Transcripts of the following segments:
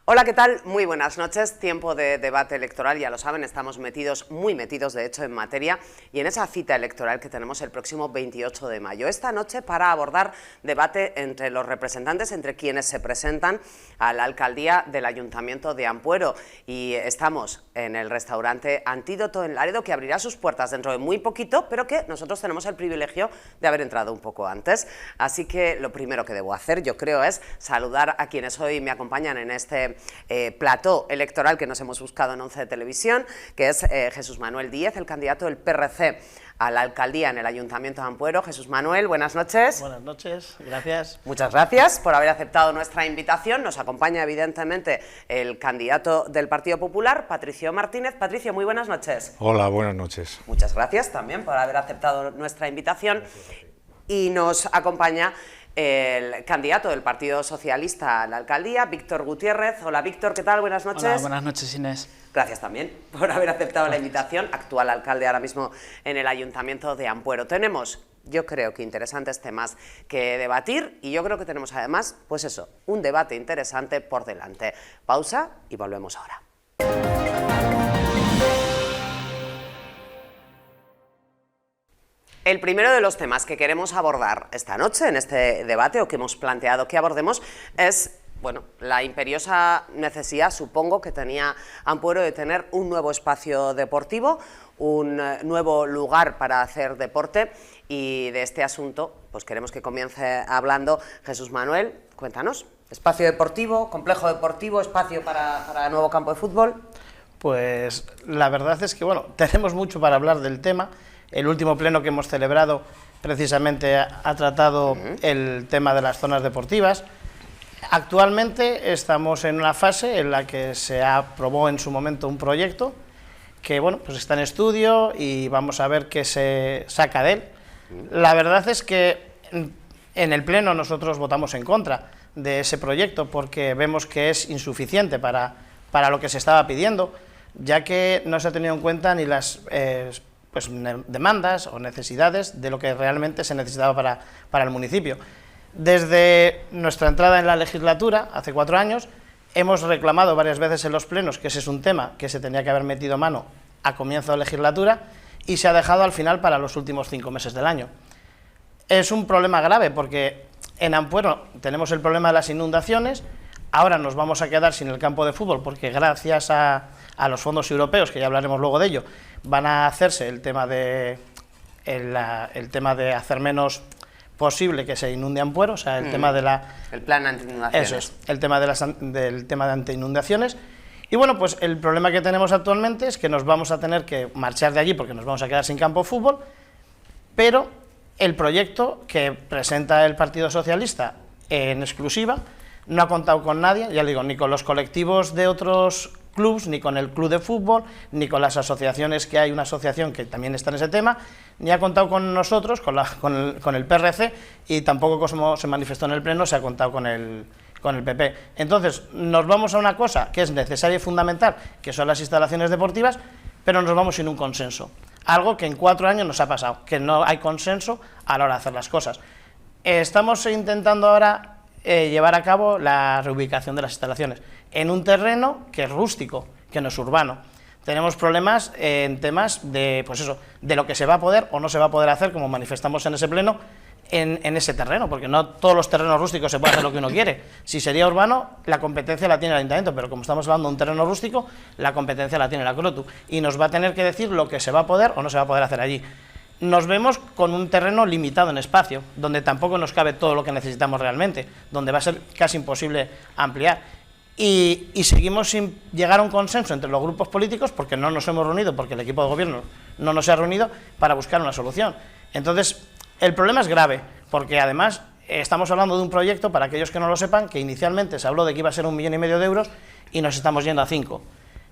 Hola, ¿qué tal? Muy buenas noches. Tiempo de debate electoral, ya lo saben, estamos muy metidos de hecho en materia y en esa cita electoral que tenemos el próximo 28 de mayo. Esta noche para abordar debate entre los representantes, entre quienes se presentan a la alcaldía del Ayuntamiento de Ampuero, y estamos en el restaurante Antídoto en Laredo, que abrirá sus puertas dentro de muy poquito, pero que nosotros tenemos el privilegio de haber entrado un poco antes. Así que lo primero que debo hacer, yo creo, es saludar a quienes hoy me acompañan en este plató electoral que nos hemos buscado en 11 de Televisión, que es Jesús Manuel Díez, el candidato del PRC a la alcaldía en el Ayuntamiento de Ampuero. Jesús Manuel, buenas noches. Buenas noches, gracias. Muchas gracias por haber aceptado nuestra invitación. Nos acompaña evidentemente el candidato del Partido Popular, Patricio Martínez. Patricio, muy buenas noches. Hola, buenas noches. Muchas gracias también por haber aceptado nuestra invitación. Y nos acompaña el candidato del Partido Socialista a la alcaldía, Víctor Gutiérrez. Hola Víctor, ¿qué tal? Buenas noches. Hola, buenas noches, Inés. Gracias también por haber aceptado la invitación, actual alcalde ahora mismo en el Ayuntamiento de Ampuero. Tenemos, yo creo que interesantes temas que debatir y yo creo que tenemos además, pues eso, un debate interesante por delante. Pausa y volvemos ahora. El primero de los temas que queremos abordar esta noche en este debate, o que hemos planteado que abordemos, es la imperiosa necesidad, supongo, que tenía Ampuero de tener un nuevo espacio deportivo, un nuevo lugar para hacer deporte, y de este asunto pues queremos que comience hablando Jesús Manuel. Cuéntanos, espacio deportivo, complejo deportivo, espacio para nuevo campo de fútbol. Pues la verdad es que tenemos mucho para hablar del tema. El último pleno que hemos celebrado precisamente ha tratado el tema de las zonas deportivas. Actualmente estamos en una fase en la que se aprobó en su momento un proyecto que pues está en estudio y vamos a ver qué se saca de él. La verdad es que en el pleno nosotros votamos en contra de ese proyecto porque vemos que es insuficiente para lo que se estaba pidiendo, ya que no se ha tenido en cuenta ni las demandas o necesidades de lo que realmente se necesitaba para el municipio. Desde nuestra entrada en la legislatura, hace 4 años, hemos reclamado varias veces en los plenos que ese es un tema que se tenía que haber metido mano a comienzo de legislatura y se ha dejado al final para los últimos 5 meses del año. Es un problema grave porque en Ampuero tenemos el problema de las inundaciones. Ahora nos vamos a quedar sin el campo de fútbol porque gracias a los fondos europeos, que ya hablaremos luego de ello, van a hacerse el tema de hacer menos posible que se inunde Ampuero, o sea, el tema de el plan anti-inundaciones. Eso es, el tema del tema de anti-inundaciones. Y pues el problema que tenemos actualmente es que nos vamos a tener que marchar de allí porque nos vamos a quedar sin campo de fútbol, pero el proyecto que presenta el Partido Socialista en exclusiva no ha contado con nadie, ya le digo, ni con los colectivos de otros clubs, ni con el club de fútbol, ni con las asociaciones, que hay una asociación que también está en ese tema, ni ha contado con nosotros, con el PRC, y tampoco, como se manifestó en el pleno, se ha contado con el PP. Entonces, nos vamos a una cosa que es necesaria y fundamental, que son las instalaciones deportivas, pero nos vamos sin un consenso. Algo que en 4 años nos ha pasado, que no hay consenso a la hora de hacer las cosas. Estamos intentando ahora llevar a cabo la reubicación de las instalaciones en un terreno que es rústico, que no es urbano. Tenemos problemas en temas de lo que se va a poder o no se va a poder hacer, como manifestamos en ese pleno, en ese terreno, porque no todos los terrenos rústicos se puede hacer lo que uno quiere. Si sería urbano, la competencia la tiene el Ayuntamiento, pero como estamos hablando de un terreno rústico, la competencia la tiene la CROTU, y nos va a tener que decir lo que se va a poder o no se va a poder hacer allí. Nos vemos con un terreno limitado en espacio, donde tampoco nos cabe todo lo que necesitamos realmente, donde va a ser casi imposible ampliar. Y seguimos sin llegar a un consenso entre los grupos políticos porque no nos hemos reunido, porque el equipo de gobierno no nos ha reunido para buscar una solución. Entonces, el problema es grave, porque además estamos hablando de un proyecto, para aquellos que no lo sepan, que inicialmente se habló de que iba a ser 1,5 millones de euros y nos estamos yendo a 5.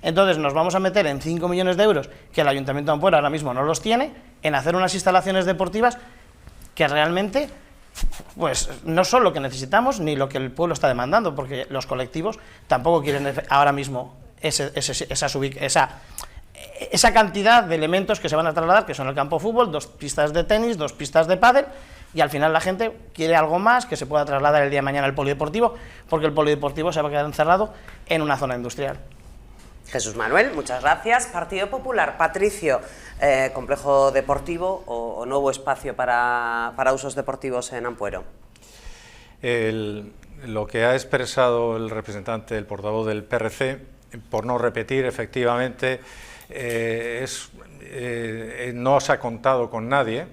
Entonces nos vamos a meter en 5 millones de euros, que el Ayuntamiento de Ampuero ahora mismo no los tiene, en hacer unas instalaciones deportivas que realmente no son lo que necesitamos ni lo que el pueblo está demandando, porque los colectivos tampoco quieren ahora mismo esa cantidad de elementos que se van a trasladar, que son el campo de fútbol, 2 pistas de tenis, 2 pistas de pádel, y al final la gente quiere algo más que se pueda trasladar el día de mañana al polideportivo, porque el polideportivo se va a quedar encerrado en una zona industrial. Jesús Manuel, muchas gracias. Partido Popular, Patricio, complejo deportivo o nuevo espacio para usos deportivos en Ampuero. Lo que ha expresado el representante, el portavoz del PRC, por no repetir, efectivamente, no se ha contado con nadie,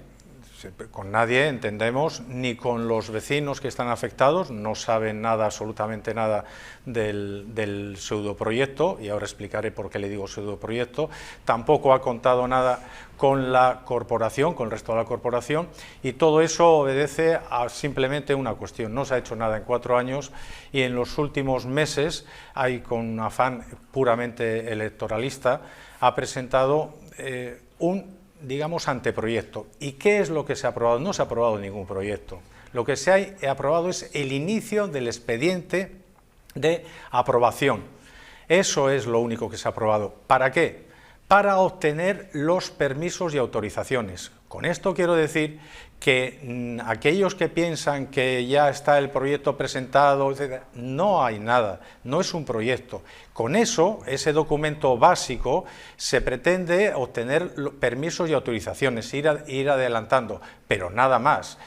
entendemos, ni con los vecinos que están afectados, no saben nada, absolutamente nada del pseudoproyecto, y ahora explicaré por qué le digo pseudoproyecto. Tampoco ha contado nada con la corporación, con el resto de la corporación, y todo eso obedece a simplemente una cuestión: no se ha hecho nada en 4 años, y en los últimos meses, con un afán puramente electoralista, ha presentado digamos, anteproyecto. ¿Y qué es lo que se ha aprobado? No se ha aprobado ningún proyecto. Lo que se ha aprobado es el inicio del expediente de aprobación. Eso es lo único que se ha aprobado. ¿Para qué? Para obtener los permisos y autorizaciones. Con esto quiero decir que aquellos que piensan que ya está el proyecto presentado, etc., no hay nada, no es un proyecto. Con eso, ese documento básico, se pretende obtener permisos y autorizaciones, ir adelantando, pero nada más.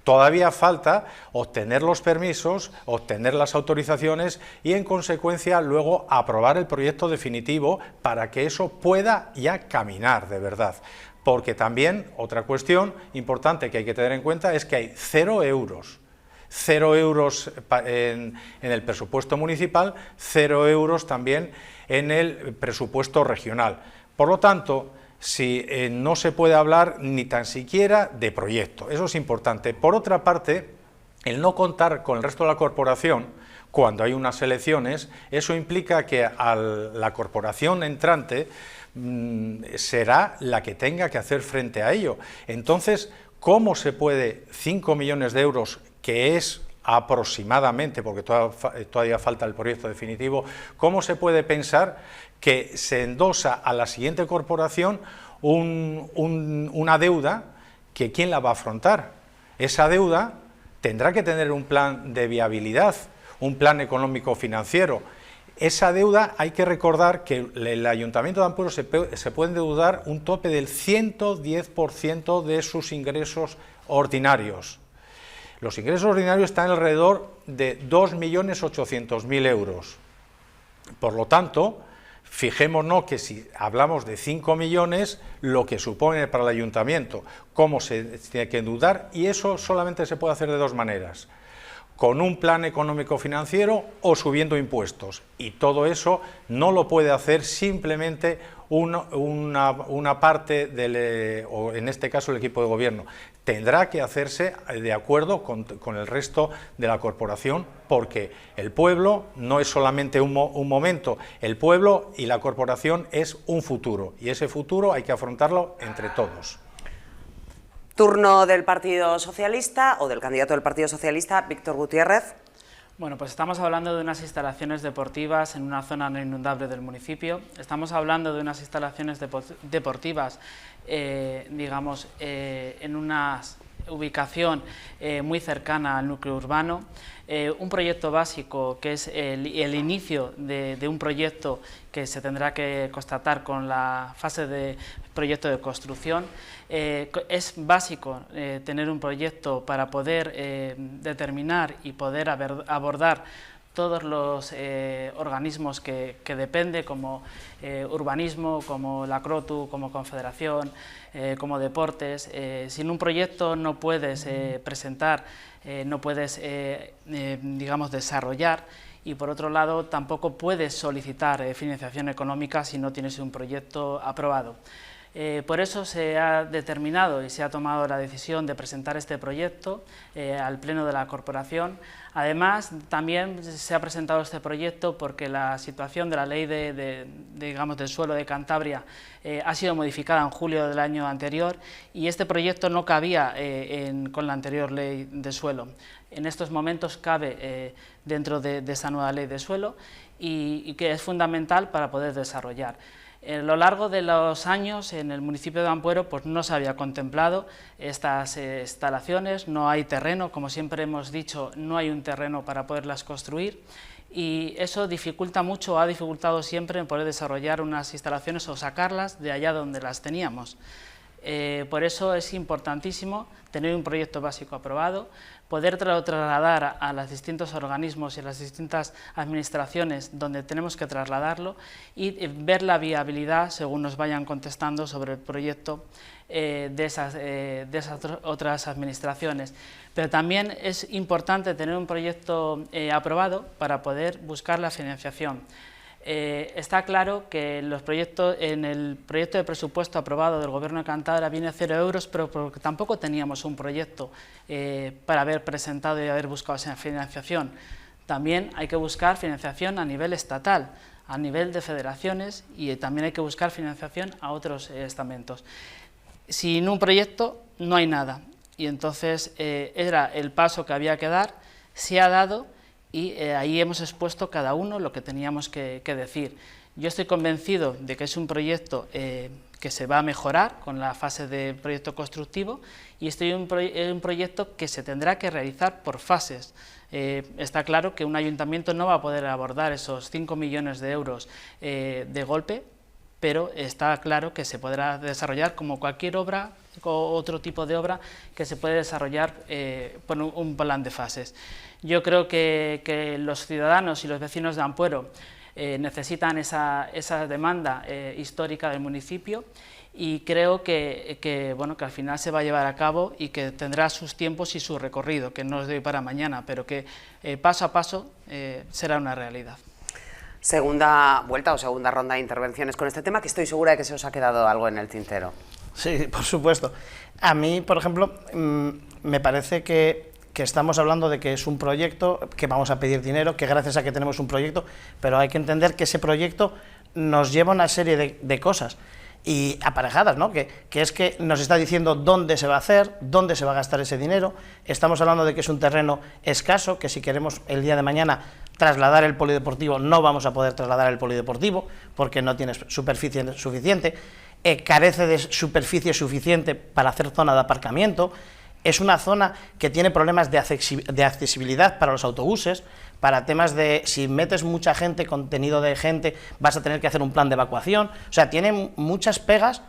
Todavía falta obtener los permisos, obtener las autorizaciones y, en consecuencia, luego aprobar el proyecto definitivo para que eso pueda ya caminar de verdad. Porque también, otra cuestión importante que hay que tener en cuenta es que hay 0 euros. 0 euros en el presupuesto municipal, 0 euros también en el presupuesto regional. Por lo tanto, no se puede hablar ni tan siquiera de proyecto, eso es importante. Por otra parte, el no contar con el resto de la corporación cuando hay unas elecciones, eso implica que la corporación entrante será la que tenga que hacer frente a ello. Entonces, ¿cómo se puede 5 millones de euros, que es aproximadamente, porque todavía falta el proyecto definitivo, cómo se puede pensar que se endosa a la siguiente corporación una deuda que quién la va a afrontar? Esa deuda tendrá que tener un plan de viabilidad, un plan económico financiero. Esa deuda, hay que recordar que el Ayuntamiento de Ampuero se puede endeudar un tope del 110% de sus ingresos ordinarios. Los ingresos ordinarios están alrededor de 2.800.000 euros. Por lo tanto, fijémonos que si hablamos de 5 millones, lo que supone para el Ayuntamiento, cómo se tiene que endeudar, y eso solamente se puede hacer de 2 maneras: con un plan económico financiero o subiendo impuestos, y todo eso no lo puede hacer simplemente una parte o en este caso el equipo de gobierno. Tendrá que hacerse de acuerdo con el resto de la corporación, porque el pueblo no es solamente un momento, el pueblo y la corporación es un futuro, y ese futuro hay que afrontarlo entre todos. Turno del Partido Socialista o del candidato del Partido Socialista, Víctor Gutiérrez. Bueno, pues estamos hablando de unas instalaciones deportivas en una zona no inundable del municipio. Estamos hablando de unas instalaciones deportivas, digamos, en una ubicación muy cercana al núcleo urbano. Un proyecto básico que es el inicio de un proyecto que se tendrá que constatar con la fase de proyecto de construcción. Es básico tener un proyecto para poder determinar y poder abordar todos los organismos que depende, como urbanismo, como la CROTU, como Confederación, como deportes. Sin un proyecto no puedes presentar, no puedes, digamos, desarrollar, y por otro lado tampoco puedes solicitar financiación económica si no tienes un proyecto aprobado. Por eso se ha determinado y se ha tomado la decisión de presentar este proyecto al Pleno de la Corporación. Además, también se ha presentado este proyecto porque la situación de la ley digamos, del suelo de Cantabria ha sido modificada en julio del año anterior, y este proyecto no cabía con la anterior ley de suelo. En estos momentos cabe dentro de esa nueva ley de suelo y que es fundamental para poder desarrollar. A lo largo de los años en el municipio de Ampuero pues no se había contemplado estas instalaciones, no hay terreno, como siempre hemos dicho, no hay un terreno para poderlas construir y eso dificulta mucho, ha dificultado siempre en poder desarrollar unas instalaciones o sacarlas de allá donde las teníamos. Por eso es importantísimo tener un proyecto básico aprobado, poder trasladar a los distintos organismos y a las distintas administraciones donde tenemos que trasladarlo y ver la viabilidad según nos vayan contestando sobre el proyecto de esas otras administraciones. Pero también es importante tener un proyecto aprobado para poder buscar la financiación. Está claro que en el proyecto de presupuesto aprobado del Gobierno de Cantabria viene 0 euros, pero porque tampoco teníamos un proyecto para haber presentado y haber buscado esa financiación. También hay que buscar financiación a nivel estatal, a nivel de federaciones y también hay que buscar financiación a otros estamentos. Sin un proyecto no hay nada y entonces era el paso que había que dar, se ha dado y ahí hemos expuesto cada uno lo que teníamos que decir. Yo estoy convencido de que es un proyecto que se va a mejorar con la fase de proyecto constructivo y un proyecto que se tendrá que realizar por fases. Está claro que un ayuntamiento no va a poder abordar esos 5 millones de euros de golpe, pero está claro que se podrá desarrollar como cualquier obra o otro tipo de obra que se puede desarrollar por un plan de fases. Yo creo que los ciudadanos y los vecinos de Ampuero necesitan esa demanda histórica del municipio y creo que al final se va a llevar a cabo y que tendrá sus tiempos y su recorrido, que no es de hoy para mañana, pero que paso a paso será una realidad. Segunda vuelta o segunda ronda de intervenciones con este tema, que estoy segura de que se os ha quedado algo en el tintero. Sí, por supuesto. A mí, por ejemplo, me parece que estamos hablando de que es un proyecto, que vamos a pedir dinero, que gracias a que tenemos un proyecto, pero hay que entender que ese proyecto nos lleva una serie de cosas y aparejadas, ¿no? Que es que nos está diciendo dónde se va a hacer, dónde se va a gastar ese dinero. Estamos hablando de que es un terreno escaso, que si queremos el día de mañana trasladar el polideportivo, no vamos a poder trasladar el polideportivo porque no tiene superficie suficiente, carece de superficie suficiente para hacer zona de aparcamiento. Es una zona que tiene problemas de accesibilidad para los autobuses, para temas de si metes mucha gente, contenido de gente, vas a tener que hacer un plan de evacuación. O sea, tiene muchas pegas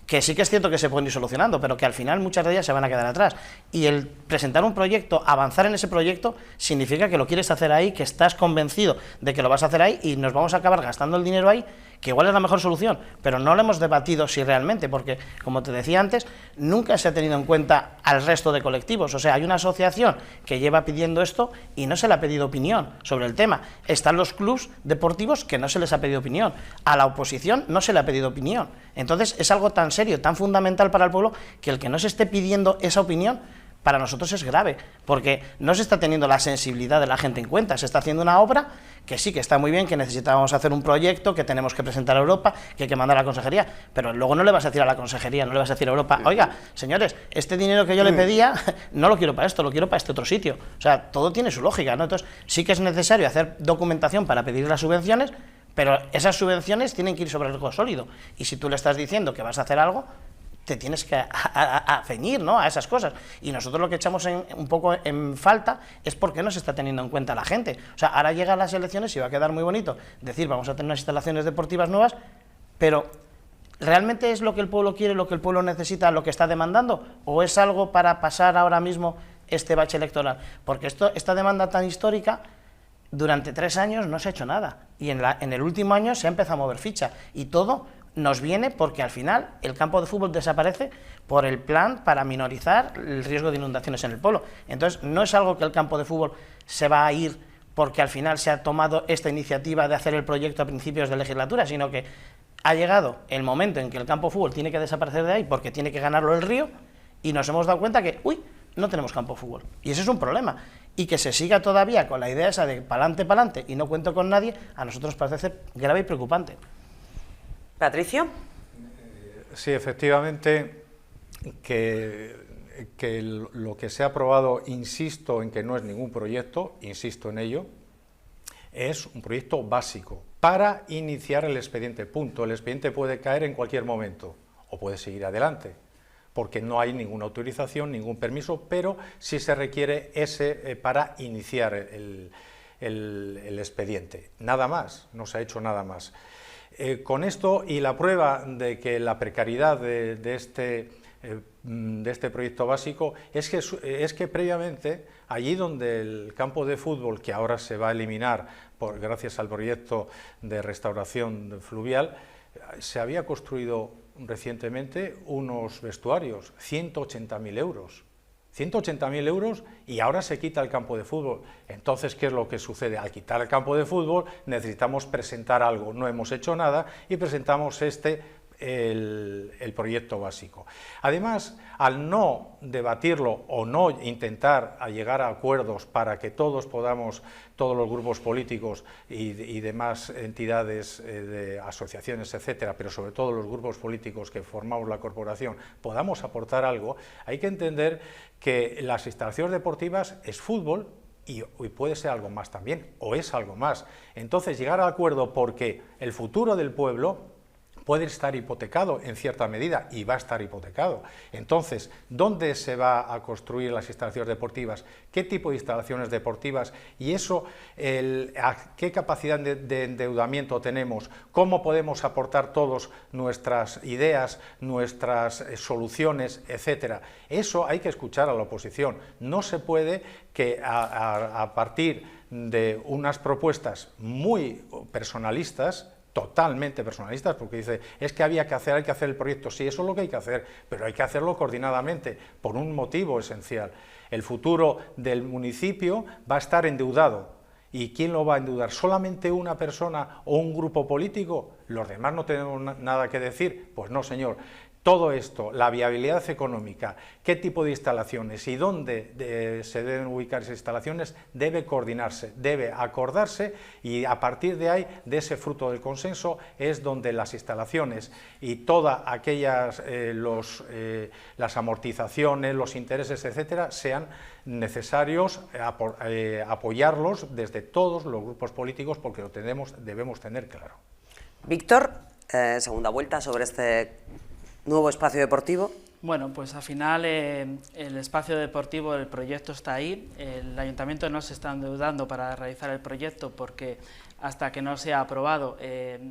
que sí que es cierto que se pueden ir solucionando, pero que al final muchas de ellas se van a quedar atrás. Y el presentar un proyecto, avanzar en ese proyecto, significa que lo quieres hacer ahí, que estás convencido de que lo vas a hacer ahí y nos vamos a acabar gastando el dinero ahí, que igual es la mejor solución, pero no lo hemos debatido si realmente, porque, como te decía antes, nunca se ha tenido en cuenta al resto de colectivos. O sea, hay una asociación que lleva pidiendo esto y no se le ha pedido opinión sobre el tema. Están los clubs deportivos que no se les ha pedido opinión. A la oposición no se le ha pedido opinión. Entonces, es algo tan serio, tan fundamental para el pueblo, que el que no se esté pidiendo esa opinión, para nosotros es grave, porque no se está teniendo la sensibilidad de la gente en cuenta. Se está haciendo una obra que sí, que está muy bien, que necesitábamos hacer un proyecto, que tenemos que presentar a Europa, que hay que mandar a la consejería, pero luego no le vas a decir a la consejería, no le vas a decir a Europa, oiga, señores, este dinero que yo le pedía, no lo quiero para esto, lo quiero para este otro sitio. O sea, todo tiene su lógica, ¿no? Entonces, sí que es necesario hacer documentación para pedir las subvenciones, pero esas subvenciones tienen que ir sobre algo sólido, y si tú le estás diciendo que vas a hacer algo, te tienes que ceñir, ¿no?, a esas cosas. Y nosotros lo que echamos un poco en falta es por qué no se está teniendo en cuenta la gente. O sea, ahora llegan las elecciones y va a quedar muy bonito decir, vamos a tener unas instalaciones deportivas nuevas, pero ¿realmente es lo que el pueblo quiere, lo que el pueblo necesita, lo que está demandando? ¿O es algo para pasar ahora mismo este bache electoral? Porque esta demanda tan histórica, durante 3 años no se ha hecho nada. Y en el último año se ha empezado a mover ficha. Y todo nos viene porque al final el campo de fútbol desaparece por el plan para minorizar el riesgo de inundaciones en el pueblo. Entonces, no es algo que el campo de fútbol se va a ir porque al final se ha tomado esta iniciativa de hacer el proyecto a principios de legislatura, sino que ha llegado el momento en que el campo de fútbol tiene que desaparecer de ahí porque tiene que ganarlo el río y nos hemos dado cuenta que, no tenemos campo de fútbol. Y ese es un problema. Y que se siga todavía con la idea esa de pa'lante y no cuento con nadie, a nosotros nos parece grave y preocupante. Patricio. Sí, efectivamente, que lo que se ha aprobado, insisto en que no es ningún proyecto, insisto en ello, es un proyecto básico, para iniciar el expediente, punto. El expediente puede caer en cualquier momento o puede seguir adelante, porque no hay ninguna autorización, ningún permiso, pero sí se requiere ese para iniciar el expediente. Nada más, no se ha hecho nada más. Con esto y la prueba de que la precariedad de este proyecto básico es que previamente, allí donde el campo de fútbol, que ahora se va a eliminar gracias al proyecto de restauración fluvial, se había construido recientemente unos vestuarios, 180.000 euros. 180.000 euros y ahora se quita el campo de fútbol. Entonces, ¿qué es lo que sucede? Al quitar el campo de fútbol necesitamos presentar algo. No hemos hecho nada y presentamos el proyecto básico. Además, al no debatirlo o no intentar llegar a acuerdos para que todos los grupos políticos y demás entidades, de asociaciones, etcétera, pero sobre todo los grupos políticos que formamos la corporación, podamos aportar algo, hay que entender que las instalaciones deportivas es fútbol y puede ser algo más también, o es algo más. Entonces, llegar al acuerdo porque el futuro del pueblo puede estar hipotecado en cierta medida y va a estar hipotecado. Entonces, ¿dónde se va a construir las instalaciones deportivas? ¿Qué tipo de instalaciones deportivas? Y eso, ¿qué capacidad de endeudamiento tenemos? ¿Cómo podemos aportar todos nuestras ideas, nuestras soluciones, etcétera? Eso hay que escuchar a la oposición. No se puede que a partir de unas propuestas muy personalistas, totalmente personalistas, porque dice, es que hay que hacer el proyecto, sí, eso es lo que hay que hacer, pero hay que hacerlo coordinadamente, por un motivo esencial. El futuro del municipio va a estar endeudado, ¿y quién lo va a endeudar? ¿Solamente una persona o un grupo político? ¿Los demás no tenemos nada que decir? Pues no, señor. Todo esto, la viabilidad económica, qué tipo de instalaciones y dónde se deben ubicar esas instalaciones, debe coordinarse, debe acordarse y a partir de ahí, de ese fruto del consenso, es donde las instalaciones y todas aquellas, las amortizaciones, los intereses, etcétera, sean necesarios apoyarlos desde todos los grupos políticos porque lo debemos tener claro. Víctor, segunda vuelta sobre este nuevo espacio deportivo. Bueno, pues al final el espacio deportivo, el proyecto está ahí, el ayuntamiento no se está endeudando para realizar el proyecto porque hasta que no sea aprobado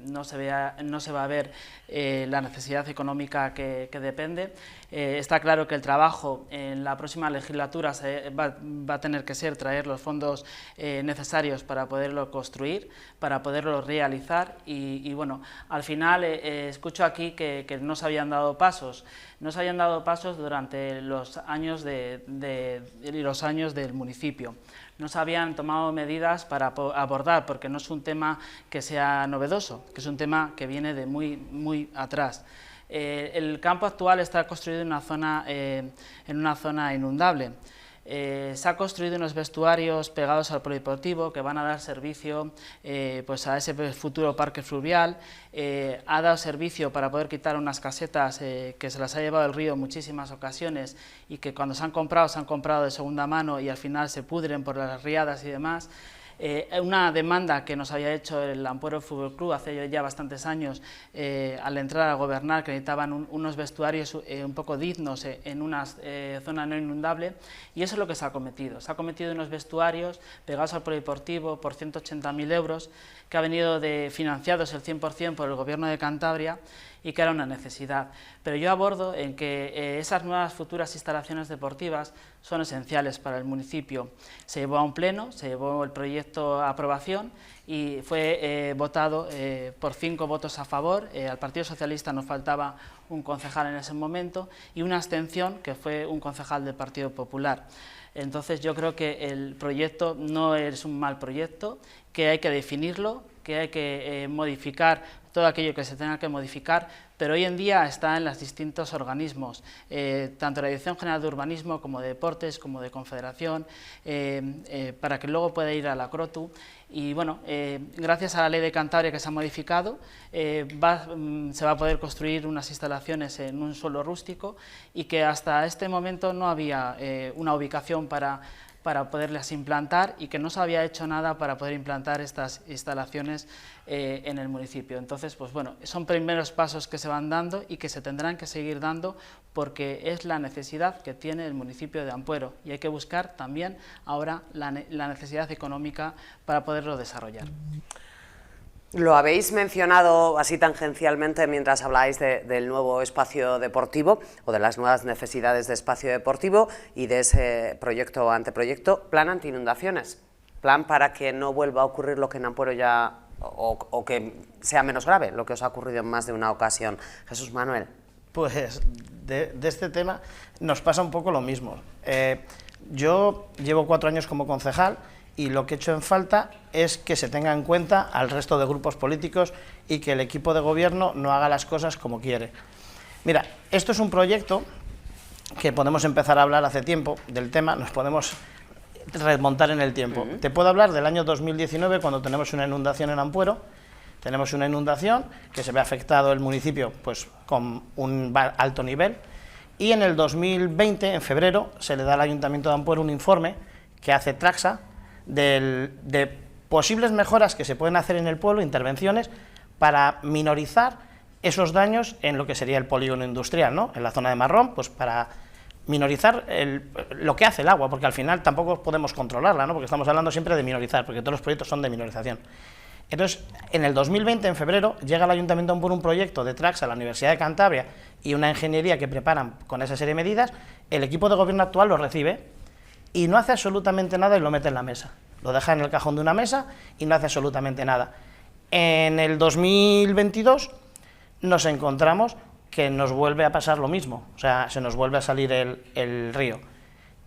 no se va a ver la necesidad económica que depende. Está claro que el trabajo en la próxima legislatura va a tener que ser traer los fondos necesarios para poderlo construir, para poderlo realizar y bueno, al final escucho aquí que no se habían dado pasos. No se habían dado pasos durante los años del municipio. No se habían tomado medidas para abordar, porque no es un tema que sea novedoso, que es un tema que viene de muy atrás. El campo actual está construido en una zona inundable. Se ha construido unos vestuarios pegados al polideportivo que van a dar servicio pues a ese futuro parque fluvial. Ha dado servicio para poder quitar unas casetas que se las ha llevado el río en muchísimas ocasiones y que cuando se han comprado de segunda mano y al final se pudren por las riadas y demás. Una demanda que nos había hecho el Ampuero Fútbol Club hace ya bastantes años al entrar a gobernar, que necesitaban unos vestuarios un poco dignos en una zona no inundable, y eso es lo que se ha cometido. Se ha cometido unos vestuarios pegados al polideportivo por 180.000 euros, que ha venido financiados el 100% por el Gobierno de Cantabria y que era una necesidad. Pero yo abordo en que esas nuevas futuras instalaciones deportivas son esenciales para el municipio. Se llevó a un pleno, se llevó el proyecto a aprobación y fue votado por 5 votos a favor. Al Partido Socialista nos faltaba un concejal en ese momento y una abstención que fue un concejal del Partido Popular. Entonces yo creo que el proyecto no es un mal proyecto, que hay que definirlo, que hay que modificar todo aquello que se tenga que modificar, pero hoy en día está en los distintos organismos, tanto la Dirección General de Urbanismo como de Deportes, como de Confederación, para que luego pueda ir a la CROTU. Y bueno, gracias a la Ley de Cantabria que se ha modificado, se va a poder construir unas instalaciones en un suelo rústico y que hasta este momento no había una ubicación para para poderlas implantar y que no se había hecho nada para poder implantar estas instalaciones en el municipio. Entonces, pues bueno, son primeros pasos que se van dando y que se tendrán que seguir dando porque es la necesidad que tiene el municipio de Ampuero y hay que buscar también ahora la necesidad económica para poderlo desarrollar. Lo habéis mencionado así tangencialmente mientras habláis del nuevo espacio deportivo o de las nuevas necesidades de espacio deportivo y de ese proyecto o anteproyecto, plan anti-inundaciones, plan para que no vuelva a ocurrir lo que en Ampuero ya, o que sea menos grave, lo que os ha ocurrido en más de una ocasión. Jesús Manuel. Pues de este tema nos pasa un poco lo mismo. Yo llevo 4 años como concejal y lo que he hecho en falta es que se tenga en cuenta al resto de grupos políticos y que el equipo de gobierno no haga las cosas como quiere. Mira, esto es un proyecto que podemos empezar a hablar hace tiempo del tema, nos podemos remontar en el tiempo. Te puedo hablar del año 2019, cuando tenemos una inundación en Ampuero. Tenemos una inundación que se ve afectado el municipio pues, con un alto nivel, y en el 2020, en febrero, se le da al Ayuntamiento de Ampuero un informe que hace Traxa de posibles mejoras que se pueden hacer en el pueblo, intervenciones para minorizar esos daños en lo que sería el polígono industrial, ¿no? En la zona de Marrón, pues para minorizar lo que hace el agua, porque al final tampoco podemos controlarla, ¿no? Porque estamos hablando siempre de minorizar, porque todos los proyectos son de minorización. Entonces, en el 2020, en febrero, llega al Ayuntamiento por un proyecto de Traxa a la Universidad de Cantabria y una ingeniería que preparan con esa serie de medidas. El equipo de gobierno actual lo recibe y no hace absolutamente nada y lo mete en la mesa. Lo deja en el cajón de una mesa y no hace absolutamente nada. En el 2022 nos encontramos que nos vuelve a pasar lo mismo, o sea, se nos vuelve a salir el río.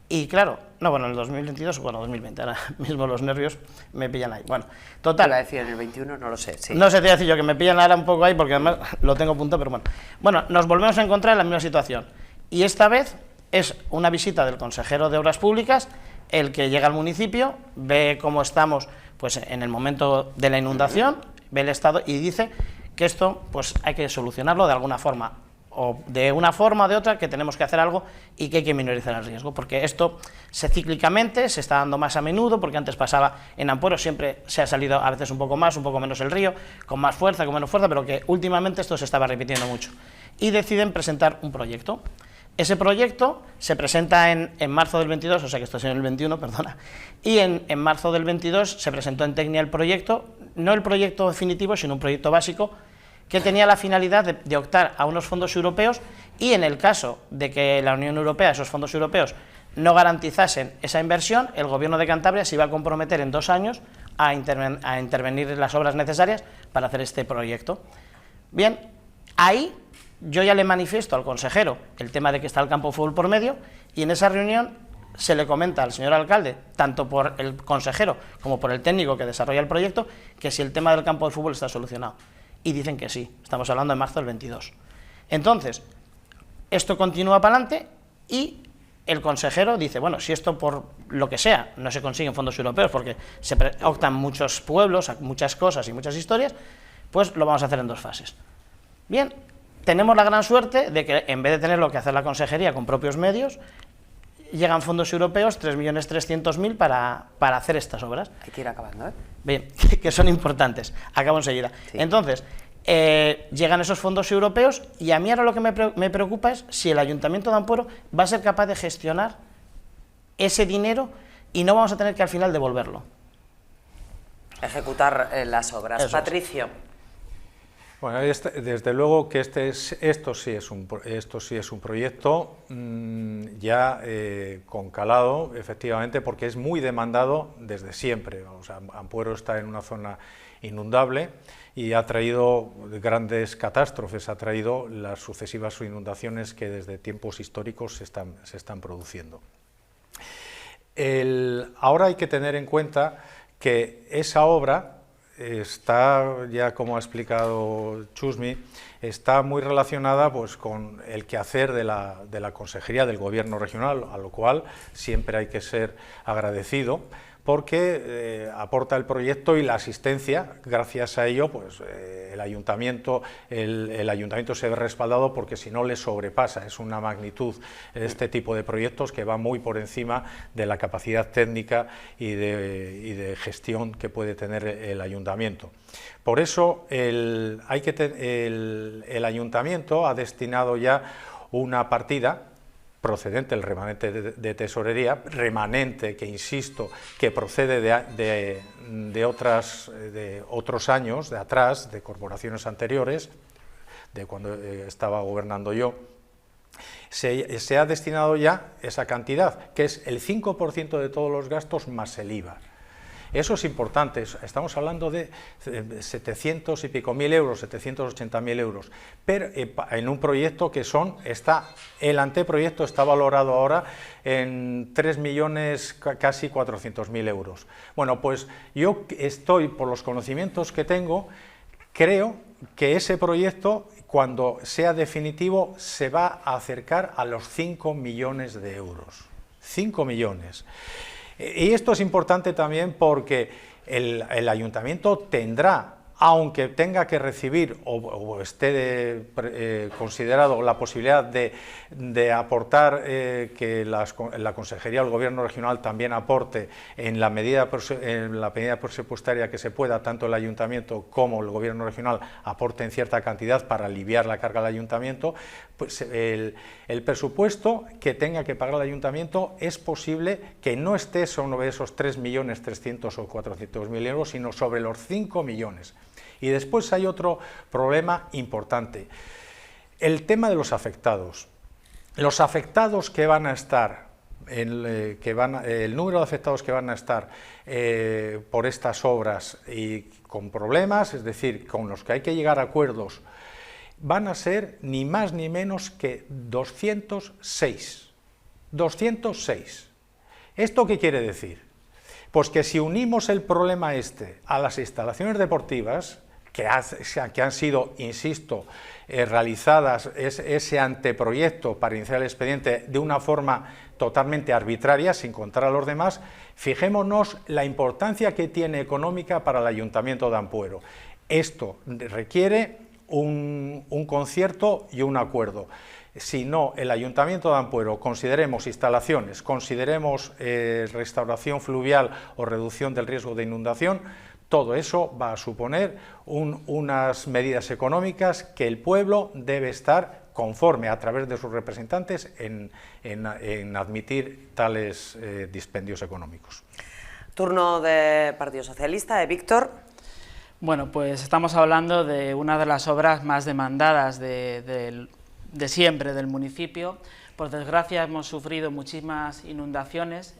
Y claro, no, bueno, en el 2022, bueno, 2020, ahora mismo los nervios me pillan ahí. Bueno, total. Iba a decir en el 21, no lo sé. Sí. No sé, te voy a decir yo que me pillan ahora un poco ahí porque además lo tengo apuntado, pero bueno. Bueno, nos volvemos a encontrar en la misma situación. Y esta vez es una visita del consejero de Obras Públicas el que llega al municipio, ve cómo estamos pues, en el momento de la inundación, ve el estado y dice que esto pues, hay que solucionarlo de alguna forma, o de una forma o de otra, que tenemos que hacer algo y que hay que minorizar el riesgo, porque esto cíclicamente se está dando más a menudo, porque antes pasaba en Ampuero, siempre se ha salido a veces un poco más, un poco menos el río, con más fuerza, con menos fuerza, pero que últimamente esto se estaba repitiendo mucho. Y deciden presentar un proyecto. Ese proyecto se presenta en marzo del 22, o sea que esto es en el 21, perdona, y en marzo del 22 se presentó en Tecnia el proyecto, no el proyecto definitivo, sino un proyecto básico, que tenía la finalidad de optar a unos fondos europeos y en el caso de que la Unión Europea, esos fondos europeos, no garantizasen esa inversión, el Gobierno de Cantabria se iba a comprometer en 2 años a intervenir en las obras necesarias para hacer este proyecto. Bien, ahí yo ya le manifiesto al consejero el tema de que está el campo de fútbol por medio y en esa reunión se le comenta al señor alcalde, tanto por el consejero como por el técnico que desarrolla el proyecto, que si el tema del campo de fútbol está solucionado. Y dicen que sí, estamos hablando de marzo del 22. Entonces, esto continúa para adelante y el consejero dice, bueno, si esto por lo que sea no se consigue en fondos europeos, porque se optan muchos pueblos, muchas cosas y muchas historias, pues lo vamos a hacer en 2 fases. Bien, tenemos la gran suerte de que en vez de tener lo que hacer la consejería con propios medios, llegan fondos europeos, 3.300.000 para hacer estas obras. Hay que ir acabando, ¿eh? Bien, que son importantes. Acabo enseguida. Sí. Entonces, llegan esos fondos europeos y a mí ahora lo que me preocupa es si el Ayuntamiento de Ampuero va a ser capaz de gestionar ese dinero y no vamos a tener que al final devolverlo. Ejecutar las obras. Eso Patricio. Bueno, desde luego que esto sí es un proyecto ya con calado, efectivamente, porque es muy demandado desde siempre. O sea, Ampuero está en una zona inundable y ha traído grandes catástrofes, ha traído las sucesivas inundaciones que desde tiempos históricos se están produciendo. Ahora hay que tener en cuenta que esa obra está, ya como ha explicado Chusmi, está muy relacionada pues, con el quehacer de la Consejería del Gobierno Regional, a lo cual siempre hay que ser agradecido, porque aporta el proyecto y la asistencia. Gracias a ello, pues el ayuntamiento se ve respaldado, porque si no le sobrepasa. Es una magnitud este tipo de proyectos que va muy por encima de la capacidad técnica y de gestión que puede tener el ayuntamiento. Por eso el ayuntamiento ha destinado ya una partida procedente, el remanente de tesorería, remanente que, insisto, que procede de otros años, de atrás, de corporaciones anteriores, de cuando estaba gobernando yo. Se ha destinado ya esa cantidad, que es el 5% de todos los gastos más el IVA. Eso es importante, estamos hablando de 700 y pico mil euros, 780.000 euros, pero en un proyecto que el anteproyecto está valorado ahora en 3 millones, casi 400.000 euros. Bueno, pues yo estoy, por los conocimientos que tengo, creo que ese proyecto, cuando sea definitivo, se va a acercar a los 5 millones de euros. 5 millones. Y esto es importante también porque el ayuntamiento tendrá, aunque tenga que recibir o esté considerado la posibilidad de aportar, que la Consejería o el Gobierno regional también aporte en la medida presupuestaria que se pueda, tanto el ayuntamiento como el Gobierno regional aporten cierta cantidad para aliviar la carga del ayuntamiento, pues el presupuesto que tenga que pagar el ayuntamiento es posible que no esté sobre esos 3.300.000 o 400.000 euros, sino sobre los 5 millones. Y después hay otro problema importante, el tema de los afectados. Los afectados que van a estar, el número de afectados que van a estar por estas obras y con problemas, es decir, con los que hay que llegar a acuerdos, van a ser ni más ni menos que 206. 206. ¿Esto qué quiere decir? Pues que si unimos el problema a las instalaciones deportivas, que han sido, insisto, realizadas ese anteproyecto para iniciar el expediente de una forma totalmente arbitraria, sin contar a los demás, fijémonos la importancia que tiene económica para el Ayuntamiento de Ampuero. Esto requiere un concierto y un acuerdo. Si no, el Ayuntamiento de Ampuero, consideremos instalaciones, consideremos restauración fluvial o reducción del riesgo de inundación, todo eso va a suponer unas medidas económicas que el pueblo debe estar conforme, a través de sus representantes, en admitir tales dispendios económicos. Turno de Partido Socialista, de Víctor. Bueno, pues estamos hablando de una de las obras más demandadas de siempre del municipio. Por desgracia hemos sufrido muchísimas inundaciones,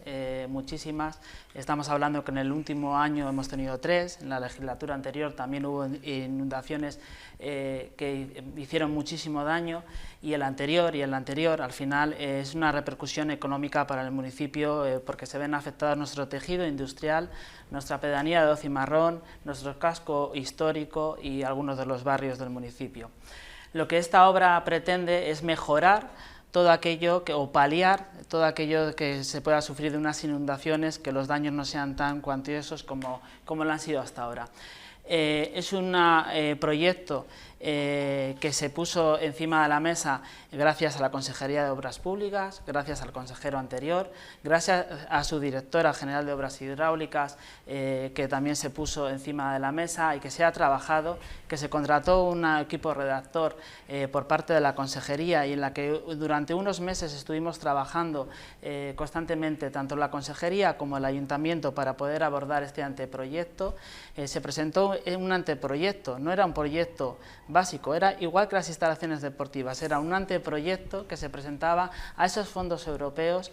muchísimas. Estamos hablando que en el último año hemos tenido 3, en la legislatura anterior también hubo inundaciones que hicieron muchísimo daño, y el anterior al final es una repercusión económica para el municipio, porque se ven afectados nuestro tejido industrial, nuestra pedanía de Ocimarrón, nuestro casco histórico y algunos de los barrios del municipio. Lo que esta obra pretende es mejorar todo aquello o paliar todo aquello que se pueda sufrir de unas inundaciones, que los daños no sean tan cuantiosos como lo han sido hasta ahora. Es un proyecto que se puso encima de la mesa gracias a la Consejería de Obras Públicas, gracias al consejero anterior, gracias a su directora general de Obras Hidráulicas, que también se puso encima de la mesa y que se ha trabajado, que se contrató un equipo redactor por parte de la Consejería, y en la que durante unos meses estuvimos trabajando constantemente, tanto la Consejería como el Ayuntamiento, para poder abordar este anteproyecto. Se presentó un anteproyecto, no era un proyecto básico, era igual que las instalaciones deportivas, era un anteproyecto que se presentaba a esos fondos europeos,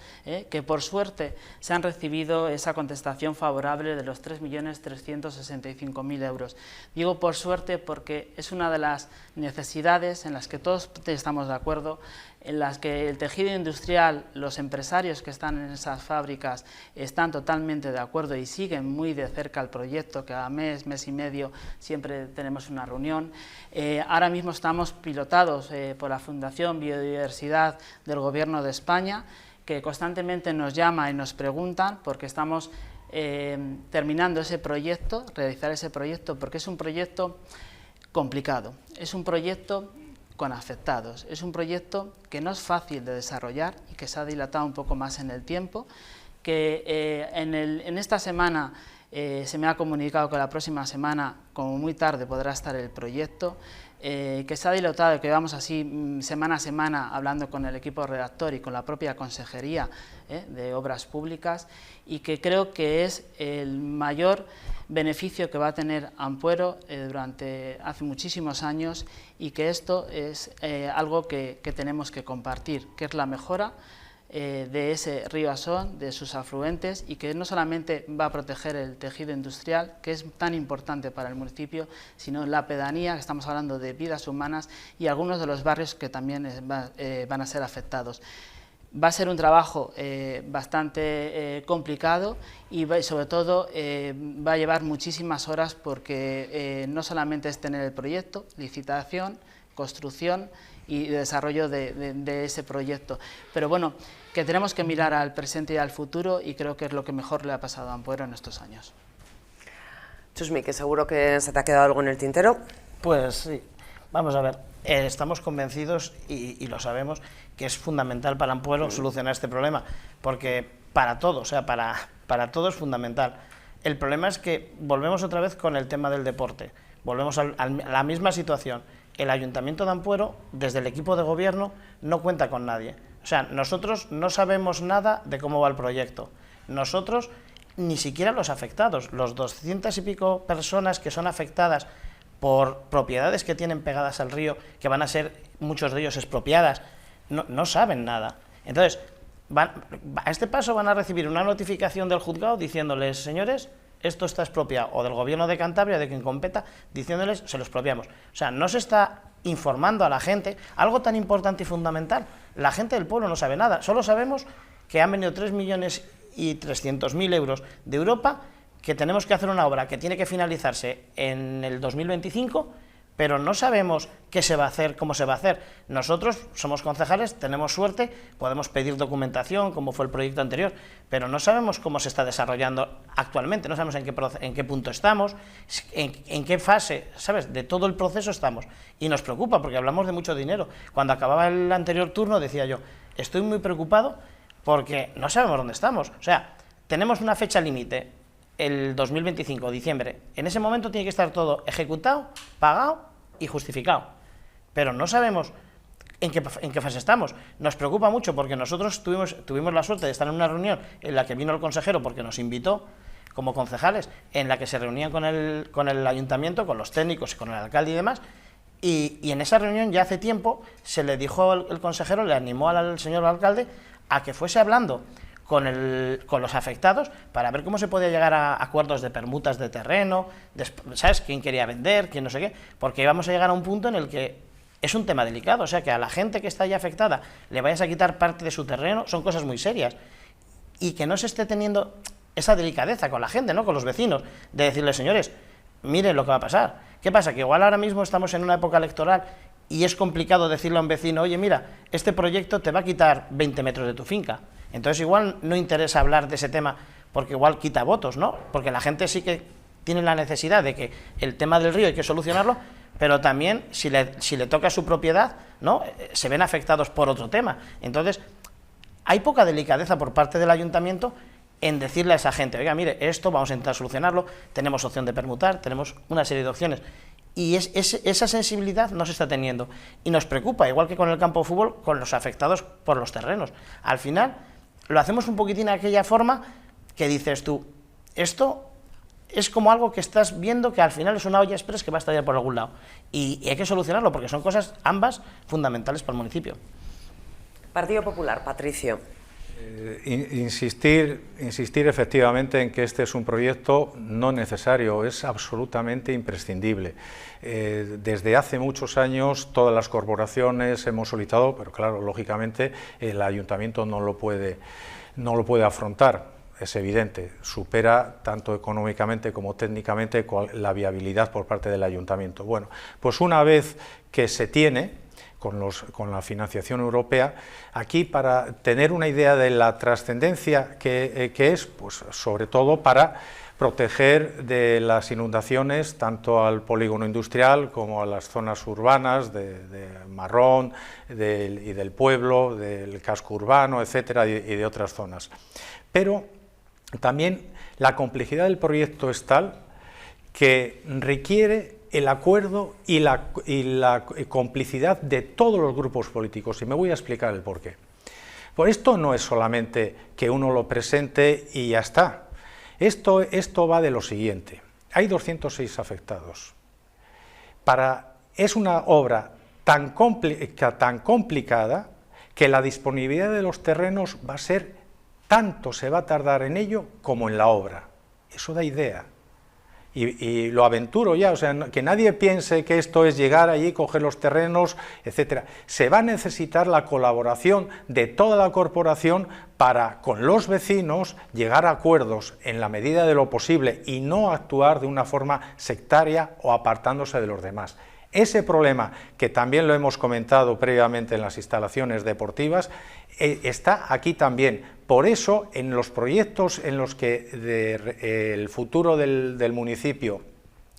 que por suerte se han recibido esa contestación favorable de los 3.365.000 euros. Digo por suerte porque es una de las necesidades en las que todos estamos de acuerdo, en las que el tejido industrial, los empresarios que están en esas fábricas están totalmente de acuerdo y siguen muy de cerca el proyecto, que a mes y medio siempre tenemos una reunión. Ahora mismo estamos pilotados por la Fundación Biodiversidad del Gobierno de España, que constantemente nos llama y nos preguntan, porque estamos terminando ese proyecto, realizar ese proyecto, porque es un proyecto complicado, es un proyecto con afectados, es un proyecto que no es fácil de desarrollar y que se ha dilatado un poco más en el tiempo, que en esta semana se me ha comunicado que la próxima semana, como muy tarde, podrá estar el proyecto, que se ha dilatado, que vamos así semana a semana hablando con el equipo redactor y con la propia Consejería de Obras Públicas, y que creo que es el mayor beneficio que va a tener Ampuero hace muchísimos años, y que esto es algo que tenemos que compartir, que es la mejora de ese río Asón, de sus afluentes, y que no solamente va a proteger el tejido industrial, que es tan importante para el municipio, sino la pedanía, que estamos hablando de vidas humanas, y algunos de los barrios que también van a ser afectados. Va a ser un trabajo bastante complicado y sobre todo va a llevar muchísimas horas, porque no solamente es tener el proyecto, licitación, construcción y desarrollo de ese proyecto. Pero bueno, que tenemos que mirar al presente y al futuro, y creo que es lo que mejor le ha pasado a Ampuero en estos años. Chusmi, que seguro que se te ha quedado algo en el tintero. Pues sí, vamos a ver, estamos convencidos y lo sabemos que es fundamental para Ampuero solucionar este problema, porque para todo, o sea, para todo es fundamental. El problema es que volvemos otra vez con el tema del deporte, volvemos a la misma situación. El Ayuntamiento de Ampuero, desde el equipo de gobierno, no cuenta con nadie. O sea, nosotros no sabemos nada de cómo va el proyecto. Nosotros, ni siquiera los afectados, los 200 y pico personas que son afectadas por propiedades que tienen pegadas al río, que van a ser, muchos de ellos, expropiadas, no saben nada. Entonces, a este paso van a recibir una notificación del juzgado diciéndoles, señores, esto está expropiado, o del gobierno de Cantabria, de quien competa, diciéndoles, se lo expropiamos. O sea, no se está informando a la gente, algo tan importante y fundamental. La gente del pueblo no sabe nada, solo sabemos que han venido 3.300.000 euros de Europa, que tenemos que hacer una obra que tiene que finalizarse en el 2025, pero no sabemos qué se va a hacer, cómo se va a hacer. Nosotros somos concejales, tenemos suerte, podemos pedir documentación, como fue el proyecto anterior, pero no sabemos cómo se está desarrollando actualmente, no sabemos en qué punto estamos, en qué fase, ¿sabes?, de todo el proceso estamos. Y nos preocupa, porque hablamos de mucho dinero. Cuando acababa el anterior turno decía yo, estoy muy preocupado porque no sabemos dónde estamos. O sea, tenemos una fecha límite, el 2025, diciembre. En ese momento tiene que estar todo ejecutado, pagado y justificado, pero no sabemos en qué fase estamos. Nos preocupa mucho, porque nosotros tuvimos la suerte de estar en una reunión en la que vino el consejero, porque nos invitó como concejales, en la que se reunían con el ayuntamiento, con los técnicos, con el alcalde y demás, y en esa reunión ya hace tiempo se le dijo el consejero, le animó al señor alcalde a que fuese hablando con los afectados para ver cómo se podía llegar a acuerdos de permutas de terreno, ¿sabes?, quién quería vender, quién no sé qué, porque íbamos a llegar a un punto en el que es un tema delicado. O sea, que a la gente que está ya afectada le vayas a quitar parte de su terreno, son cosas muy serias, y que no se esté teniendo esa delicadeza con la gente, ¿no?, con los vecinos, de decirles, señores, miren lo que va a pasar. ¿Qué pasa? Que igual ahora mismo estamos en una época electoral y es complicado decirle a un vecino, oye, mira, este proyecto te va a quitar 20 metros de tu finca. Entonces igual no interesa hablar de ese tema, porque igual quita votos, ¿no? Porque la gente sí que tiene la necesidad de que el tema del río hay que solucionarlo, pero también si le toca su propiedad, ¿no?, se ven afectados por otro tema. Entonces, hay poca delicadeza por parte del ayuntamiento en decirle a esa gente, oiga, mire, esto vamos a intentar solucionarlo, tenemos opción de permutar, tenemos una serie de opciones. Y esa sensibilidad no se está teniendo. Y nos preocupa, igual que con el campo de fútbol, con los afectados por los terrenos. Al final, lo hacemos un poquitín de aquella forma que dices tú, esto es como algo que estás viendo que al final es una olla express que va a estallar por algún lado. Y hay que solucionarlo, porque son cosas ambas fundamentales para el municipio. Partido Popular, Patricio. Insistir efectivamente en que este es un proyecto no necesario, es absolutamente imprescindible. Desde hace muchos años todas las corporaciones hemos solicitado, pero claro, lógicamente el ayuntamiento no lo puede afrontar. es evidente, supera tanto económicamente como técnicamente la viabilidad por parte del ayuntamiento. Bueno, pues una vez que se tiene, con la financiación europea, aquí para tener una idea de la trascendencia que es, pues sobre todo para proteger de las inundaciones tanto al polígono industrial como a las zonas urbanas de Marrón y del pueblo, del casco urbano, etcétera, y de otras zonas. Pero también la complejidad del proyecto es tal que requiere el acuerdo y la complicidad de todos los grupos políticos, y me voy a explicar el porqué. Por esto no es solamente que uno lo presente y ya está. Esto va de lo siguiente: hay 206 afectados. Es una obra tan complicada que la disponibilidad de los terrenos va a ser, tanto se va a tardar en ello como en la obra. Eso da idea. Y lo aventuro ya, o sea, que nadie piense que esto es llegar allí, coger los terrenos, etcétera. Se va a necesitar la colaboración de toda la corporación para, con los vecinos, llegar a acuerdos en la medida de lo posible y no actuar de una forma sectaria o apartándose de los demás. Ese problema, que también lo hemos comentado previamente en las instalaciones deportivas, está aquí también. Por eso, en los proyectos en los que el futuro del municipio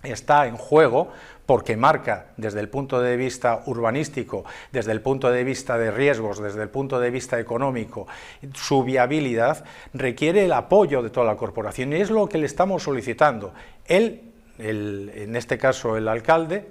está en juego, porque marca desde el punto de vista urbanístico, desde el punto de vista de riesgos, desde el punto de vista económico, su viabilidad, requiere el apoyo de toda la corporación, y es lo que le estamos solicitando. En este caso el alcalde,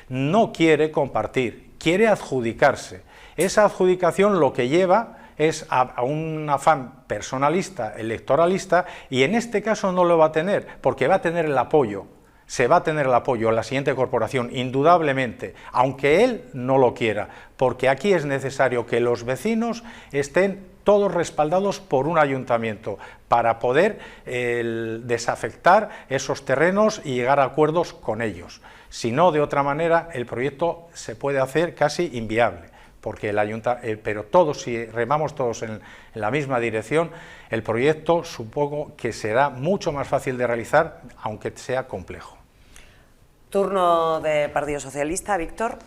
no quiere compartir, quiere adjudicarse. Esa adjudicación lo que lleva es a un afán personalista, electoralista, y en este caso no lo va a tener, porque va a tener el apoyo, se va a tener el apoyo a la siguiente corporación, indudablemente, aunque él no lo quiera, porque aquí es necesario que los vecinos estén todos respaldados por un ayuntamiento para poder desafectar esos terrenos y llegar a acuerdos con ellos. Si no, de otra manera, el proyecto se puede hacer casi inviable, porque pero todos, si remamos todos en la misma dirección, el proyecto supongo que será mucho más fácil de realizar, aunque sea complejo. Turno del Partido Socialista, Víctor.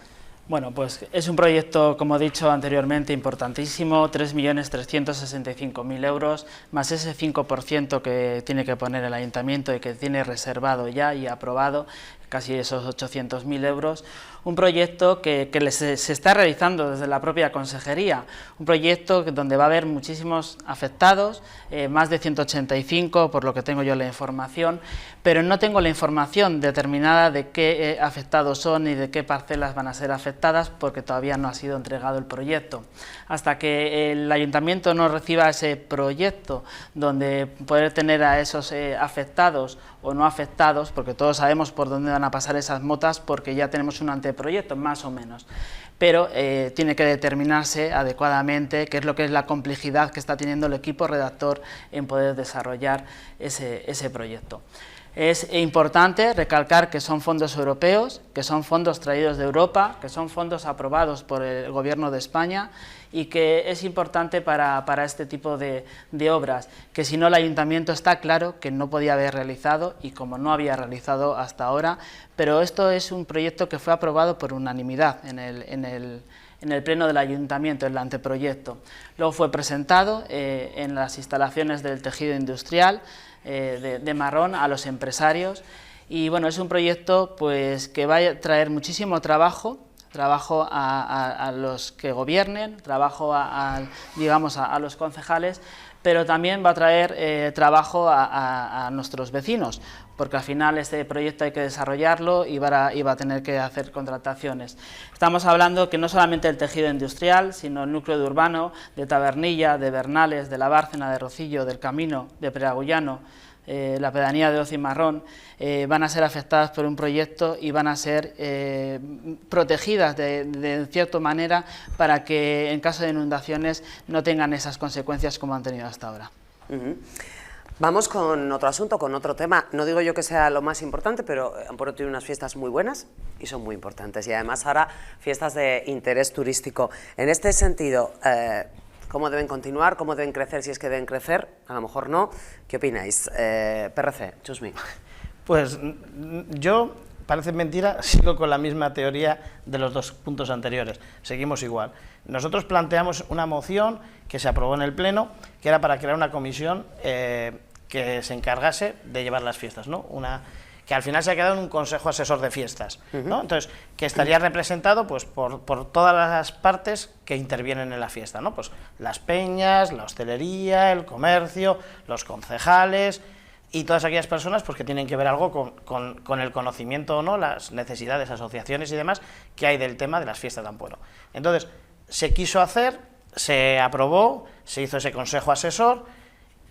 Bueno, pues es un proyecto, como he dicho anteriormente, importantísimo, 3.365.000 euros, más ese 5% que tiene que poner el ayuntamiento y que tiene reservado ya y aprobado, casi esos 800.000 euros, un proyecto que se está realizando desde la propia consejería, un proyecto donde va a haber muchísimos afectados, más de 185 por lo que tengo yo la información, pero no tengo la información determinada de qué afectados son y de qué parcelas van a ser afectadas, porque todavía no ha sido entregado el proyecto. Hasta que el ayuntamiento no reciba ese proyecto donde poder tener a esos afectados o no afectados, porque todos sabemos por dónde van a pasar esas motas, porque ya tenemos un anteproyecto, más o menos. Pero tiene que determinarse adecuadamente qué es lo que es la complejidad que está teniendo el equipo redactor en poder desarrollar ese proyecto. Es importante recalcar que son fondos europeos, que son fondos traídos de Europa, que son fondos aprobados por el Gobierno de España, y que es importante para este tipo de obras, que si no el ayuntamiento está claro que no podía haber realizado, y como no había realizado hasta ahora, pero esto es un proyecto que fue aprobado por unanimidad en el pleno del ayuntamiento, en el anteproyecto. Luego fue presentado en las instalaciones del tejido industrial de Marrón a los empresarios, y bueno, es un proyecto pues que va a traer muchísimo trabajo a los que gobiernen, trabajo digamos a los concejales, pero también va a traer trabajo a nuestros vecinos, porque al final este proyecto hay que desarrollarlo y va a tener que hacer contrataciones. Estamos hablando que no solamente el tejido industrial, sino el núcleo de urbano, de Tabernilla, de Bernales, de La Bárcena, de Rocillo, del Camino, de Peragullano, la pedanía de Oz y Marrón, van a ser afectadas por un proyecto y van a ser protegidas de cierta manera para que en caso de inundaciones no tengan esas consecuencias como han tenido hasta ahora. Vamos con otro asunto, con otro tema. No digo yo que sea lo más importante, pero Ampuero tiene unas fiestas muy buenas y son muy importantes. Y además ahora fiestas de interés turístico. En este sentido, ¿Cómo deben continuar? ¿Cómo deben crecer si es que deben crecer? A lo mejor no. ¿Qué opináis? PRC, Chusmi. Pues yo, parece mentira, sigo con la misma teoría de los dos puntos anteriores, seguimos igual. Nosotros planteamos una moción que se aprobó en el Pleno, que era para crear una comisión que se encargase de llevar las fiestas, ¿no? Que al final se ha quedado en un consejo asesor de fiestas, ¿no? Entonces, que estaría representado pues, por todas las partes que intervienen en la fiesta, ¿no? Pues las peñas, la hostelería, el comercio, los concejales y todas aquellas personas pues, que tienen que ver algo con el conocimiento o no, las necesidades, asociaciones y demás que hay del tema de las fiestas de Ampuero. Entonces, se quiso hacer, se aprobó, se hizo ese consejo asesor,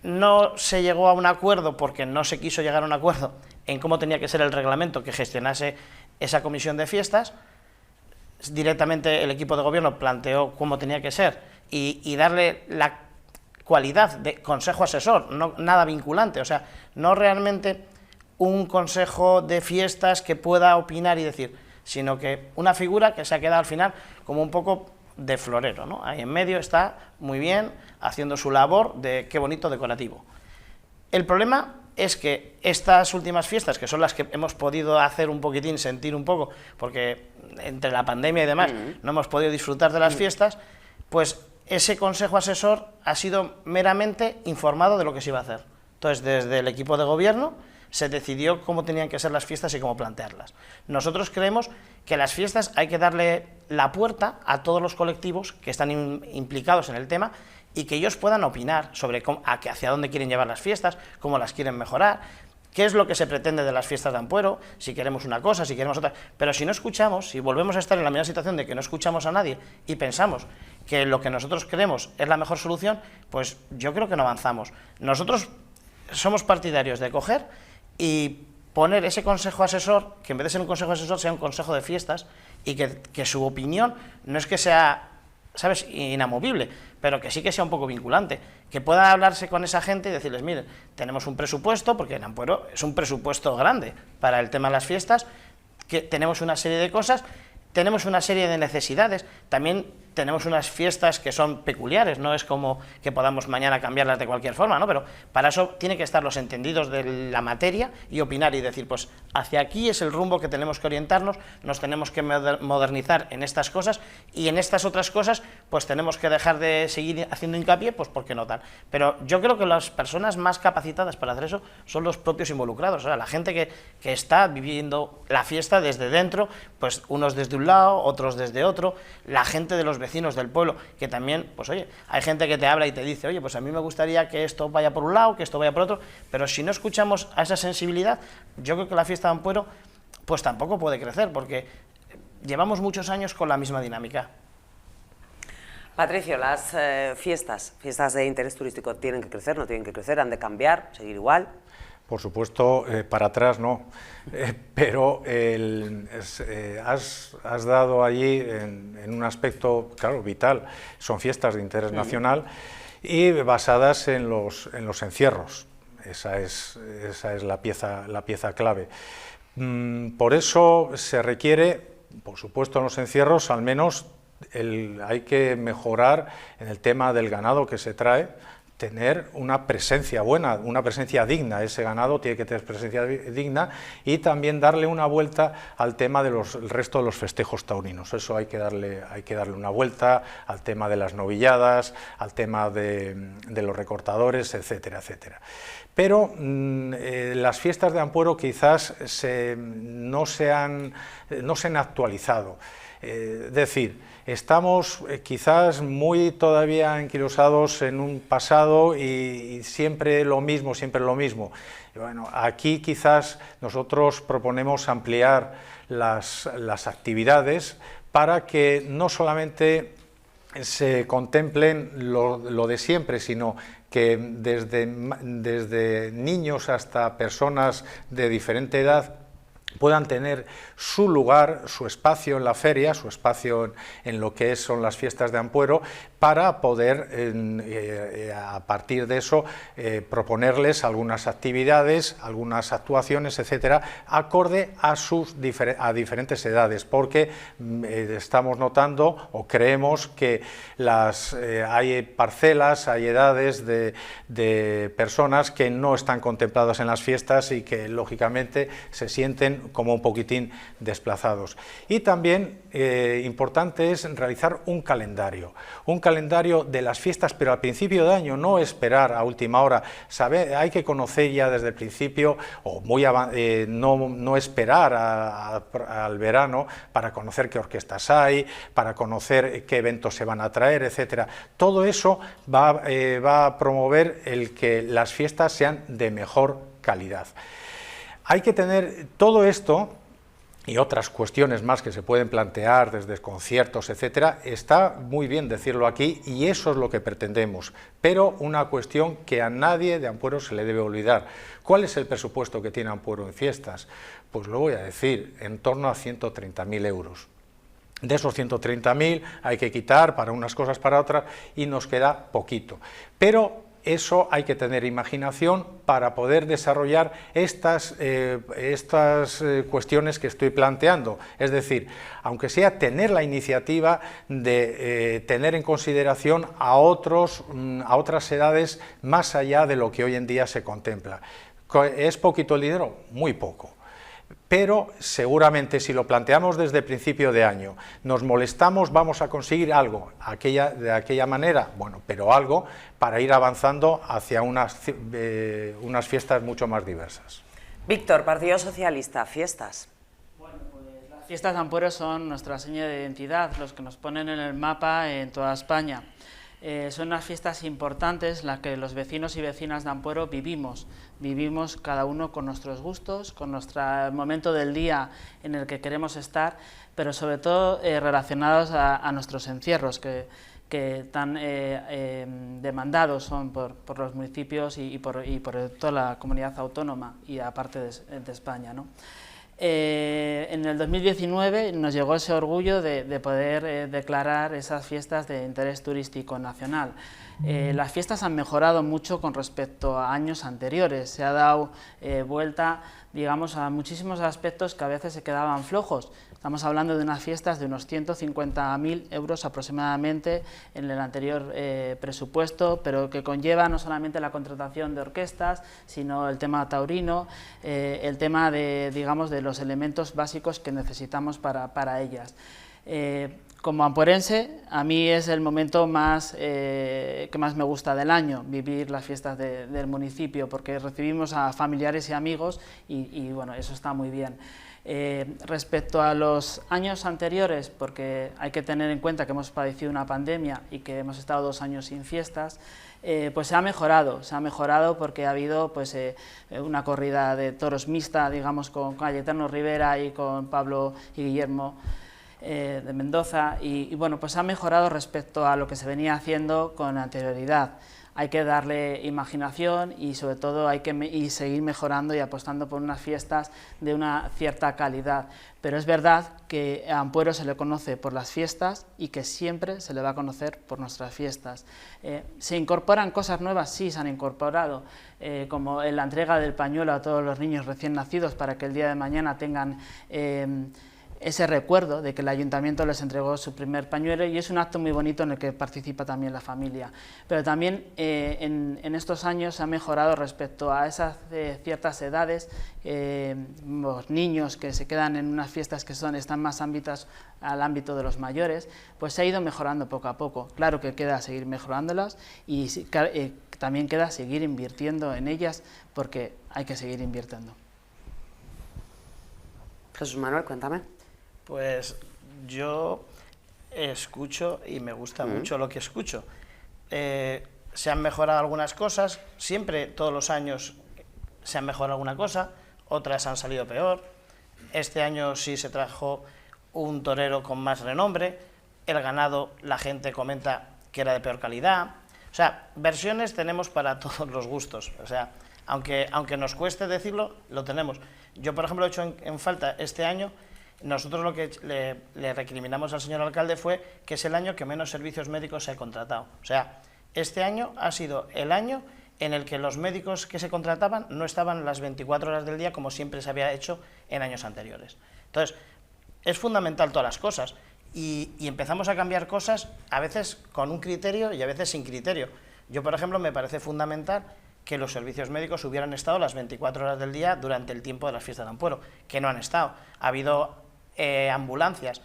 no se llegó a un acuerdo porque no se quiso llegar a un acuerdo en cómo tenía que ser el reglamento que gestionase esa comisión de fiestas. Directamente el equipo de gobierno planteó cómo tenía que ser y darle la cualidad de consejo asesor, no nada vinculante, o sea, no realmente un consejo de fiestas que pueda opinar y decir, sino que una figura que se ha quedado al final como un poco de florero, ¿no? Ahí en medio está muy bien haciendo su labor de qué bonito decorativo. El problema es que estas últimas fiestas, que son las que hemos podido hacer un poquitín, sentir un poco, porque entre la pandemia y demás no hemos podido disfrutar de las fiestas, pues ese consejo asesor ha sido meramente informado de lo que se iba a hacer. Entonces, desde el equipo de gobierno se decidió cómo tenían que ser las fiestas y cómo plantearlas. Nosotros creemos que las fiestas hay que darle la puerta a todos los colectivos que están implicados en el tema y que ellos puedan opinar sobre hacia dónde quieren llevar las fiestas, cómo las quieren mejorar, qué es lo que se pretende de las fiestas de Ampuero, si queremos una cosa, si queremos otra. Pero si no escuchamos, si volvemos a estar en la misma situación de que no escuchamos a nadie y pensamos que lo que nosotros creemos es la mejor solución, pues yo creo que no avanzamos. Nosotros somos partidarios de coger y poner ese consejo asesor, que en vez de ser un consejo asesor sea un consejo de fiestas, y que su opinión no es que sea, ¿sabes?, inamovible, pero que sí que sea un poco vinculante, que pueda hablarse con esa gente y decirles, miren, tenemos un presupuesto, porque en Ampuero es un presupuesto grande para el tema de las fiestas, que tenemos una serie de cosas, tenemos una serie de necesidades, también tenemos unas fiestas que son peculiares, no es como que podamos mañana cambiarlas de cualquier forma, ¿no? Pero para eso tienen que estar los entendidos de la materia y opinar y decir, pues hacia aquí es el rumbo que tenemos que orientarnos, nos tenemos que modernizar en estas cosas y en estas otras cosas pues tenemos que dejar de seguir haciendo hincapié, pues porque no tal. Pero yo creo que las personas más capacitadas para hacer eso son los propios involucrados, o sea, la gente que está viviendo la fiesta desde dentro, pues unos desde un lado, otros desde otro, la gente de los vecinos del pueblo, que también, pues oye, hay gente que te habla y te dice, oye, pues a mí me gustaría que esto vaya por un lado, que esto vaya por otro, pero si no escuchamos a esa sensibilidad, yo creo que la fiesta de Ampuero, pues tampoco puede crecer, porque llevamos muchos años con la misma dinámica. Patricio, las fiestas de interés turístico tienen que crecer, no tienen que crecer, han de cambiar, seguir igual. Por supuesto, para atrás no, pero has dado allí en un aspecto, claro, vital, son fiestas de interés nacional y basadas en los encierros, esa es la pieza clave. Por eso se requiere, por supuesto, en los encierros, al menos hay que mejorar en el tema del ganado que se trae, tener una presencia buena, una presencia digna. Ese ganado tiene que tener presencia digna y también darle una vuelta al tema del resto de los festejos taurinos. Eso hay que darle una vuelta al tema de las novilladas, al tema de los recortadores, etcétera, etcétera. Pero las fiestas de Ampuero quizás no se han actualizado. Es decir, estamos quizás muy todavía enquilosados en un pasado y siempre lo mismo. Y bueno, aquí quizás nosotros proponemos ampliar las actividades para que no solamente se contemplen lo de siempre, sino que desde niños hasta personas de diferente edad puedan tener su lugar, su espacio en la feria, su espacio en lo que son las fiestas de Ampuero, para poder, a partir de eso, proponerles algunas actividades, algunas actuaciones, etcétera, acorde a diferentes edades, porque estamos notando o creemos que hay parcelas, hay edades de personas que no están contempladas en las fiestas y que lógicamente se sienten como un poquitín desplazados. Y también importante es realizar un calendario de las fiestas, pero al principio de año, no esperar a última hora. Hay que conocer ya desde el principio, o no esperar al verano para conocer qué orquestas hay, para conocer qué eventos se van a traer, etcétera. Todo eso va a promover el que las fiestas sean de mejor calidad. Hay que tener todo esto y otras cuestiones más que se pueden plantear desde conciertos, etcétera. Está muy bien decirlo aquí y eso es lo que pretendemos, pero una cuestión que a nadie de Ampuero se le debe olvidar. ¿Cuál es el presupuesto que tiene Ampuero en fiestas? Pues lo voy a decir, en torno a 130.000 euros. De esos 130.000 hay que quitar para unas cosas, para otras, y nos queda poquito. Pero eso hay que tener imaginación para poder desarrollar estas cuestiones que estoy planteando. Es decir, aunque sea tener la iniciativa de tener en consideración a otras edades más allá de lo que hoy en día se contempla. ¿Es poquito el dinero? Muy poco. Pero seguramente si lo planteamos desde el principio de año, nos molestamos, vamos a conseguir algo de aquella manera, bueno, pero algo para ir avanzando hacia unas fiestas mucho más diversas. Víctor, Partido Socialista, fiestas. Bueno, pues las fiestas de Ampuero son nuestra seña de identidad, los que nos ponen en el mapa en toda España. Son unas fiestas importantes en las que los vecinos y vecinas de Ampuero vivimos cada uno con nuestros gustos, con nuestro momento del día en el que queremos estar, pero sobre todo relacionados a nuestros encierros, que tan demandados son por los municipios y por toda la comunidad autónoma y aparte de España, ¿no? En el 2019 nos llegó ese orgullo de poder declarar esas fiestas de interés turístico nacional. Las fiestas han mejorado mucho con respecto a años anteriores, se ha dado vuelta, digamos, a muchísimos aspectos que a veces se quedaban flojos. Estamos hablando de unas fiestas de unos 150.000 euros aproximadamente en el anterior presupuesto, pero que conlleva no solamente la contratación de orquestas, sino el tema taurino, el tema de, digamos, de los elementos básicos que necesitamos para ellas. Como ampuerense, a mí es el momento que más me gusta del año, vivir las fiestas del municipio, porque recibimos a familiares y amigos y bueno, eso está muy bien. Respecto a los años anteriores, porque hay que tener en cuenta que hemos padecido una pandemia y que hemos estado 2 años sin fiestas, pues se ha mejorado porque ha habido pues, una corrida de toros mixta, digamos, con Cayetano Rivera y con Pablo y Guillermo de Mendoza, y bueno, pues ha mejorado respecto a lo que se venía haciendo con anterioridad. Hay que darle imaginación y sobre todo hay que seguir mejorando y apostando por unas fiestas de una cierta calidad. Pero es verdad que a Ampuero se le conoce por las fiestas y que siempre se le va a conocer por nuestras fiestas. ¿Se incorporan cosas nuevas? Sí, se han incorporado, como la entrega del pañuelo a todos los niños recién nacidos para que el día de mañana tengan ese recuerdo de que el ayuntamiento les entregó su primer pañuelo, y es un acto muy bonito en el que participa también la familia. Pero también en estos años se ha mejorado respecto a esas ciertas edades, los niños que se quedan en unas fiestas que están más al ámbito de los mayores, pues se ha ido mejorando poco a poco. Claro que queda seguir mejorándolas y también queda seguir invirtiendo en ellas, porque hay que seguir invirtiendo. Jesús Manuel, cuéntame. Pues yo escucho y me gusta mucho lo que escucho. Se han mejorado algunas cosas, siempre, todos los años se han mejorado alguna cosa, otras han salido peor. Este año sí se trajo un torero con más renombre, el ganado la gente comenta que era de peor calidad. O sea, versiones tenemos para todos los gustos, o sea, aunque nos cueste decirlo, lo tenemos. Yo, por ejemplo, he hecho en falta este año nosotros lo que le recriminamos al señor alcalde fue que es el año que menos servicios médicos se ha contratado. O sea, este año ha sido el año en el que los médicos que se contrataban no estaban las 24 horas del día como siempre se había hecho en años anteriores. Entonces, es fundamental todas las cosas y empezamos a cambiar cosas a veces con un criterio y a veces sin criterio. Yo, por ejemplo, me parece fundamental que los servicios médicos hubieran estado las 24 horas del día durante el tiempo de las fiestas de Ampuero, que no han estado. Ha habido ambulancias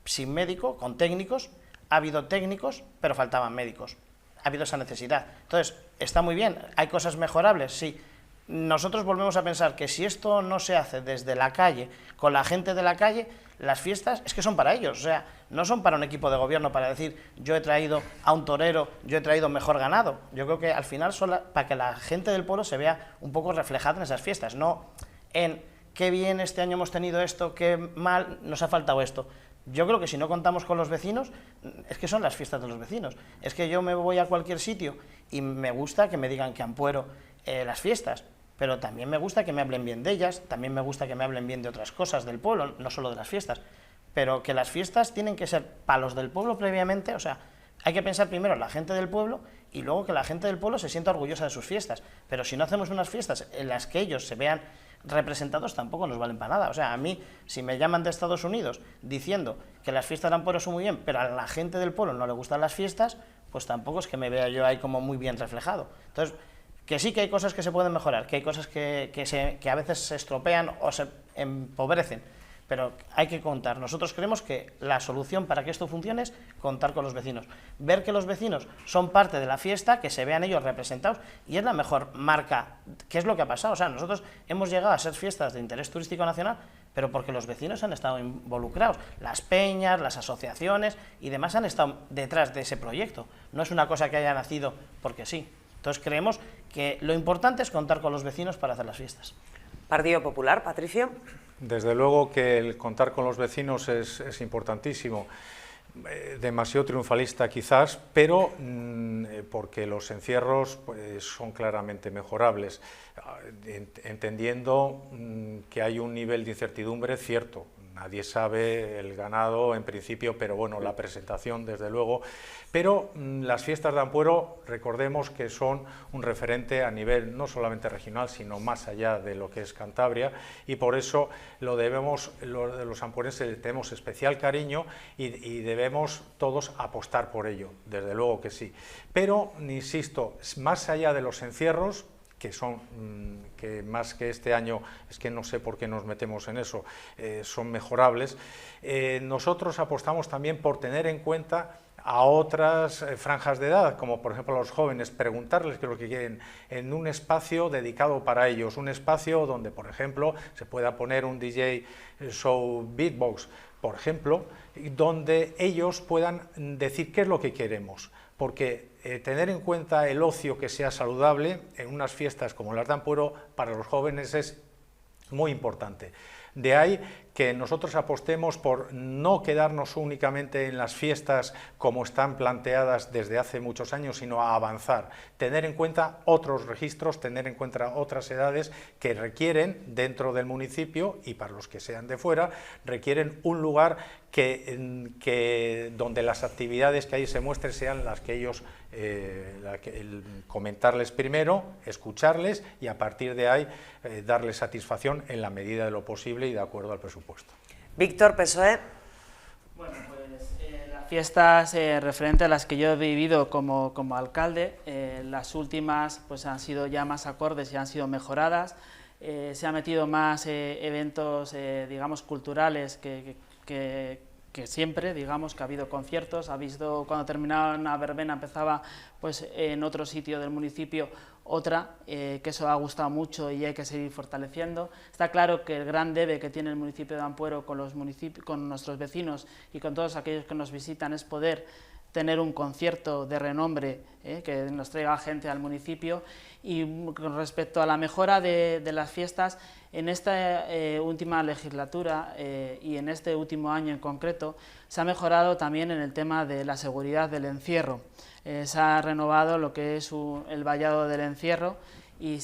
sin médico, con técnicos, ha habido técnicos, pero faltaban médicos. Ha habido esa necesidad. Entonces, está muy bien, hay cosas mejorables, sí. Nosotros volvemos a pensar que si esto no se hace desde la calle, con la gente de la calle, las fiestas es que son para ellos, o sea, no son para un equipo de gobierno para decir yo he traído a un torero, yo he traído mejor ganado. Yo creo que al final son para que la gente del pueblo se vea un poco reflejada en esas fiestas, no en qué bien este año hemos tenido esto, qué mal nos ha faltado esto. Yo creo que si no contamos con los vecinos, es que son las fiestas de los vecinos. Es que yo me voy a cualquier sitio y me gusta que me digan que Ampuero las fiestas, pero también me gusta que me hablen bien de ellas, también me gusta que me hablen bien de otras cosas del pueblo, no solo de las fiestas, pero que las fiestas tienen que ser para los del pueblo previamente, o sea, hay que pensar primero en la gente del pueblo y luego que la gente del pueblo se sienta orgullosa de sus fiestas, pero si no hacemos unas fiestas en las que ellos se vean representados tampoco nos valen para nada. O sea, a mí, si me llaman de Estados Unidos diciendo que las fiestas de Ampuero son muy bien, pero a la gente del pueblo no le gustan las fiestas, pues tampoco es que me vea yo ahí como muy bien reflejado. Entonces, que sí que hay cosas que se pueden mejorar, que hay cosas que a veces se estropean o se empobrecen, pero hay que contar. Nosotros creemos que la solución para que esto funcione es contar con los vecinos, ver que los vecinos son parte de la fiesta, que se vean ellos representados, y es la mejor marca. ¿Qué es lo que ha pasado? O sea, nosotros hemos llegado a ser fiestas de interés turístico nacional, pero porque los vecinos han estado involucrados, las peñas, las asociaciones y demás han estado detrás de ese proyecto, no es una cosa que haya nacido porque sí. Entonces creemos que lo importante es contar con los vecinos para hacer las fiestas. Partido Popular, Patricio. Desde luego que el contar con los vecinos es importantísimo, demasiado triunfalista quizás, pero porque los encierros pues, son claramente mejorables, entendiendo que hay un nivel de incertidumbre cierto. Nadie sabe el ganado en principio, pero bueno, la presentación desde luego. Pero las fiestas de Ampuero, recordemos que son un referente a nivel no solamente regional, sino más allá de lo que es Cantabria, y por eso los ampuerenses le tenemos especial cariño y debemos todos apostar por ello, desde luego que sí. Pero, insisto, más allá de los encierros, que más que este año, es que no sé por qué nos metemos en eso, son mejorables, nosotros apostamos también por tener en cuenta a otras franjas de edad, como por ejemplo a los jóvenes, preguntarles qué es lo que quieren en un espacio dedicado para ellos, un espacio donde, por ejemplo, se pueda poner un DJ show beatbox, por ejemplo, donde ellos puedan decir qué es lo que queremos, porque tener en cuenta el ocio que sea saludable en unas fiestas como las de Ampuero para los jóvenes es muy importante. De ahí que nosotros apostemos por no quedarnos únicamente en las fiestas como están planteadas desde hace muchos años, sino a avanzar, tener en cuenta otros registros, tener en cuenta otras edades que requieren dentro del municipio y para los que sean de fuera, requieren un lugar donde las actividades que ahí se muestren sean las que ellos, comentarles primero, escucharles y a partir de ahí darles satisfacción en la medida de lo posible y de acuerdo al presupuesto. Víctor, PSOE. Bueno, pues las fiestas referente a las que yo he vivido como alcalde, las últimas pues han sido ya más acordes y han sido mejoradas, se han metido más eventos, digamos, culturales que siempre, digamos, que ha habido conciertos, ha visto cuando terminaba una verbena empezaba pues en otro sitio del municipio otra, que eso ha gustado mucho y hay que seguir fortaleciendo. Está claro que el gran debe que tiene el municipio de Ampuero con nuestros vecinos y con todos aquellos que nos visitan es poder tener un concierto de renombre que nos traiga gente al municipio. Y con respecto a la mejora de las fiestas, en esta última legislatura y en este último año en concreto, se ha mejorado también en el tema de la seguridad del encierro. Se ha renovado lo que es el vallado del encierro y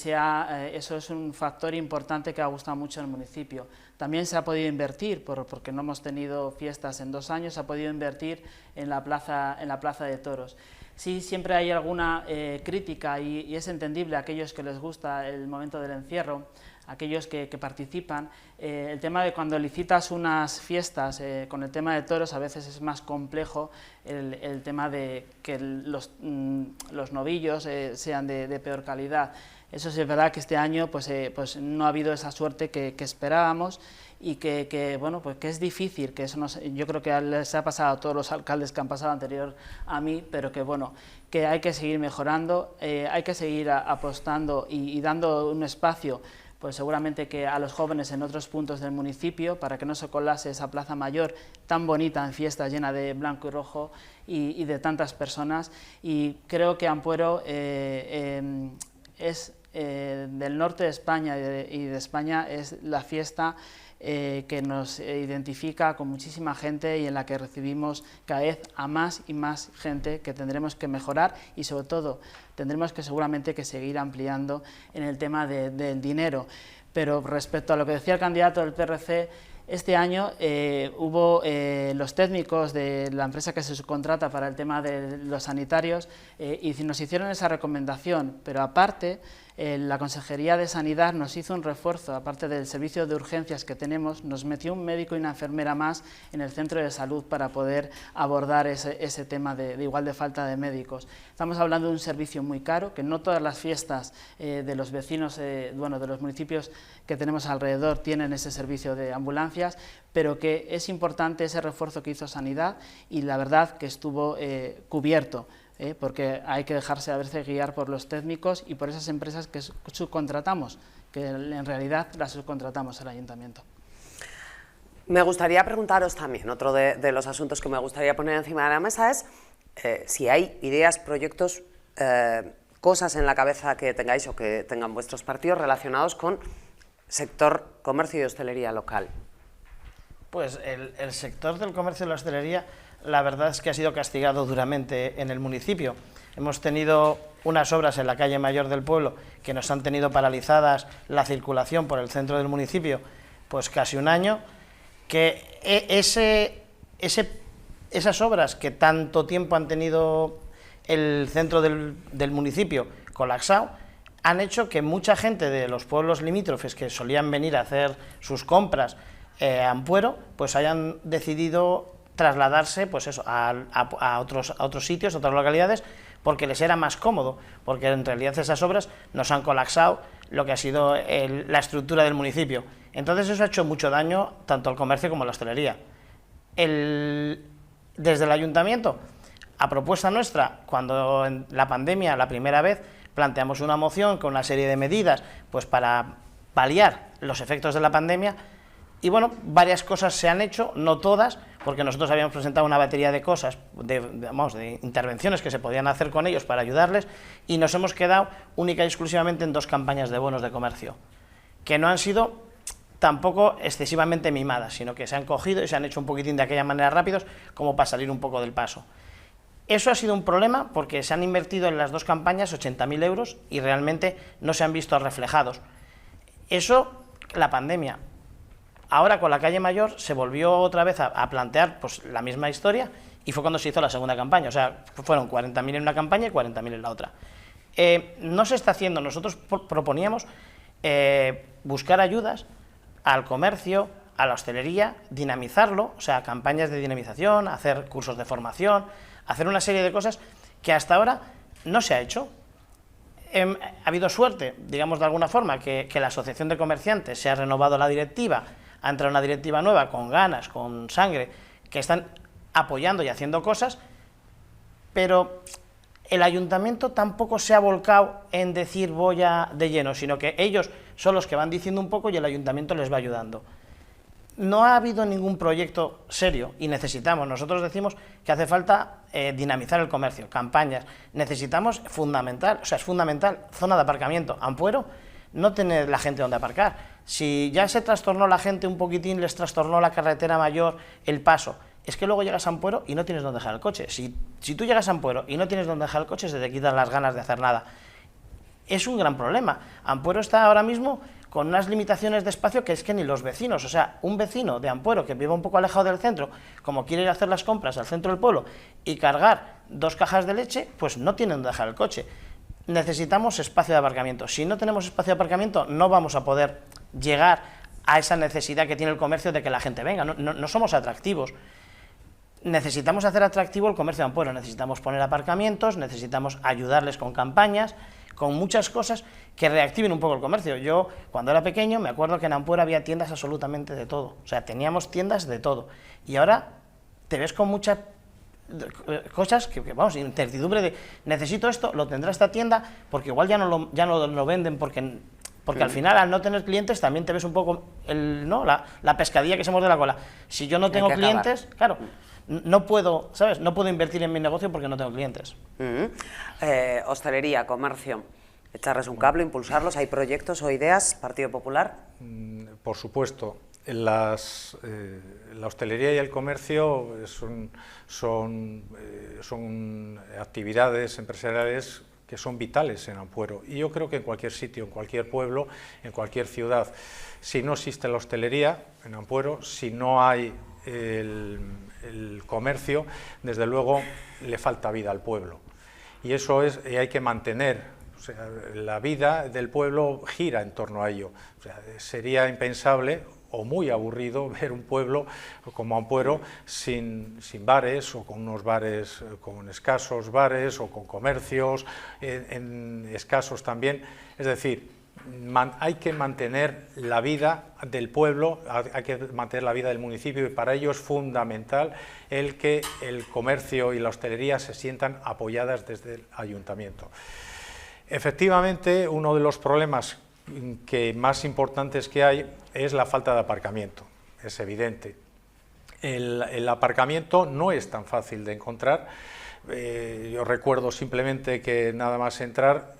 eso es un factor importante que ha gustado mucho al municipio. También se ha podido invertir, porque no hemos tenido fiestas en 2 años, se ha podido invertir en la plaza de toros. Sí, siempre hay alguna crítica y es entendible a aquellos que les gusta el momento del encierro, aquellos que participan. El tema de cuando licitas unas fiestas con el tema de toros a veces es más complejo el tema de que los novillos sean de peor calidad. Eso sí es verdad que este año pues no ha habido esa suerte que esperábamos y bueno, pues que es difícil, que eso yo creo que les ha pasado a todos los alcaldes que han pasado anterior a mí, pero que bueno, que hay que seguir mejorando, hay que seguir apostando y dando un espacio pues seguramente que a los jóvenes en otros puntos del municipio, para que no se colase esa plaza mayor tan bonita en fiestas llena de blanco y rojo y de tantas personas. Y creo que Ampuero es del norte de España y de España es la fiesta que nos identifica con muchísima gente y en la que recibimos cada vez a más y más gente, que tendremos que mejorar y sobre todo tendremos que seguramente que seguir ampliando en el tema del dinero. Pero respecto a lo que decía el candidato del PRC, este año hubo los técnicos de la empresa que se subcontrata para el tema de los sanitarios y nos hicieron esa recomendación, pero aparte la Consejería de Sanidad nos hizo un refuerzo, aparte del servicio de urgencias que tenemos, nos metió un médico y una enfermera más en el centro de salud para poder abordar ese tema de igual de falta de médicos. Estamos hablando de un servicio muy caro, que no todas las fiestas de los vecinos, bueno, de los municipios que tenemos alrededor tienen ese servicio de ambulancias, pero que es importante ese refuerzo que hizo Sanidad y la verdad que estuvo cubierto. Porque hay que dejarse a veces guiar por los técnicos y por esas empresas que subcontratamos, que en realidad las subcontratamos al ayuntamiento. Me gustaría preguntaros también, otro de los asuntos que me gustaría poner encima de la mesa es si hay ideas, proyectos, cosas en la cabeza que tengáis o que tengan vuestros partidos relacionados con sector comercio y hostelería local. Pues el sector del comercio y la hostelería, la verdad es que ha sido castigado duramente en el municipio. Hemos tenido unas obras en la calle Mayor del pueblo que nos han tenido paralizadas la circulación por el centro del municipio pues casi un año, que esas obras que tanto tiempo han tenido el centro del municipio colapsado, han hecho que mucha gente de los pueblos limítrofes que solían venir a hacer sus compras a Ampuero, pues hayan decidido trasladarse pues eso, a otros sitios, a otras localidades, porque les era más cómodo, porque en realidad esas obras nos han colapsado lo que ha sido la estructura del municipio. Entonces eso ha hecho mucho daño tanto al comercio como a la hostelería. Desde el ayuntamiento, a propuesta nuestra, cuando en la pandemia, la primera vez, planteamos una moción con una serie de medidas pues para paliar los efectos de la pandemia. Y bueno, varias cosas se han hecho, no todas, porque nosotros habíamos presentado una batería de cosas, de intervenciones que se podían hacer con ellos para ayudarles, y nos hemos quedado única y exclusivamente en 2 campañas de bonos de comercio, que no han sido tampoco excesivamente mimadas, sino que se han cogido y se han hecho un poquitín de aquella manera rápidos, como para salir un poco del paso. Eso ha sido un problema porque se han invertido en las 2 campañas 80.000 euros y realmente no se han visto reflejados. Eso, la pandemia. Ahora con la calle Mayor se volvió otra vez a plantear pues, la misma historia y fue cuando se hizo la segunda campaña, o sea, fueron 40.000 en una campaña y 40.000 en la otra. No se está haciendo, nosotros proponíamos buscar ayudas al comercio, a la hostelería, dinamizarlo, o sea, campañas de dinamización, hacer cursos de formación, hacer una serie de cosas que hasta ahora no se ha hecho. Ha habido suerte, digamos de alguna forma, que la Asociación de Comerciantes se ha renovado la directiva, ha entrado una directiva nueva con ganas, con sangre, que están apoyando y haciendo cosas, pero el ayuntamiento tampoco se ha volcado en decir voy de lleno, sino que ellos son los que van diciendo un poco y el ayuntamiento les va ayudando. No ha habido ningún proyecto serio y necesitamos, nosotros decimos que hace falta dinamizar el comercio, campañas, necesitamos fundamental, o sea, es fundamental, zona de aparcamiento, Ampuero, no tener la gente donde aparcar. Si ya se trastornó la gente un poquitín, les trastornó la carretera mayor, el paso, es que luego llegas a Ampuero y no tienes donde dejar el coche. Si tú llegas a Ampuero y no tienes donde dejar el coche, se te quitan las ganas de hacer nada. es un gran problema. Ampuero está ahora mismo con unas limitaciones de espacio que es que ni los vecinos, o sea, un vecino de Ampuero que vive un poco alejado del centro, como quiere ir a hacer las compras al centro del pueblo y cargar 2 cajas de leche, pues no tiene donde dejar el coche. Necesitamos espacio de aparcamiento. Si no tenemos espacio de aparcamiento, no vamos a poder llegar a esa necesidad que tiene el comercio de que la gente venga. No somos atractivos. Necesitamos hacer atractivo el comercio de Ampuero, necesitamos poner aparcamientos, necesitamos ayudarles con campañas, con muchas cosas que reactiven un poco el comercio. Yo, cuando era pequeño, me acuerdo que en Ampuero había tiendas absolutamente de todo, o sea, teníamos tiendas de todo, y ahora te ves con muchas cosas que vamos, incertidumbre de, necesito esto, lo tendrá esta tienda, porque igual ya no lo venden, porque al final, al no tener clientes, también te ves un poco la pescadilla que se muerde la cola. Si yo no tengo clientes, claro, no puedo, ¿sabes? No puedo invertir en mi negocio porque no tengo clientes. Hostelería, comercio, echarles un cable, impulsarlos. ¿Hay proyectos o ideas, Partido Popular? Por supuesto. La hostelería y el comercio son actividades empresariales que son vitales en Ampuero, y yo creo que en cualquier sitio, en cualquier pueblo, en cualquier ciudad. Si no existe la hostelería en Ampuero, si no hay el comercio, desde luego le falta vida al pueblo, y eso hay que mantener. O sea, la vida del pueblo gira en torno a ello. O sea, sería impensable o muy aburrido ver un pueblo como Ampuero sin bares, o con unos bares, con escasos bares, o con comercios escasos también. Es decir, hay que mantener la vida del pueblo, hay que mantener la vida del municipio, y para ello es fundamental el que el comercio y la hostelería se sientan apoyadas desde el ayuntamiento. Efectivamente, uno de los problemas más importantes que hay es la falta de aparcamiento, es evidente. El aparcamiento no es tan fácil de encontrar. Yo recuerdo simplemente que nada más entrar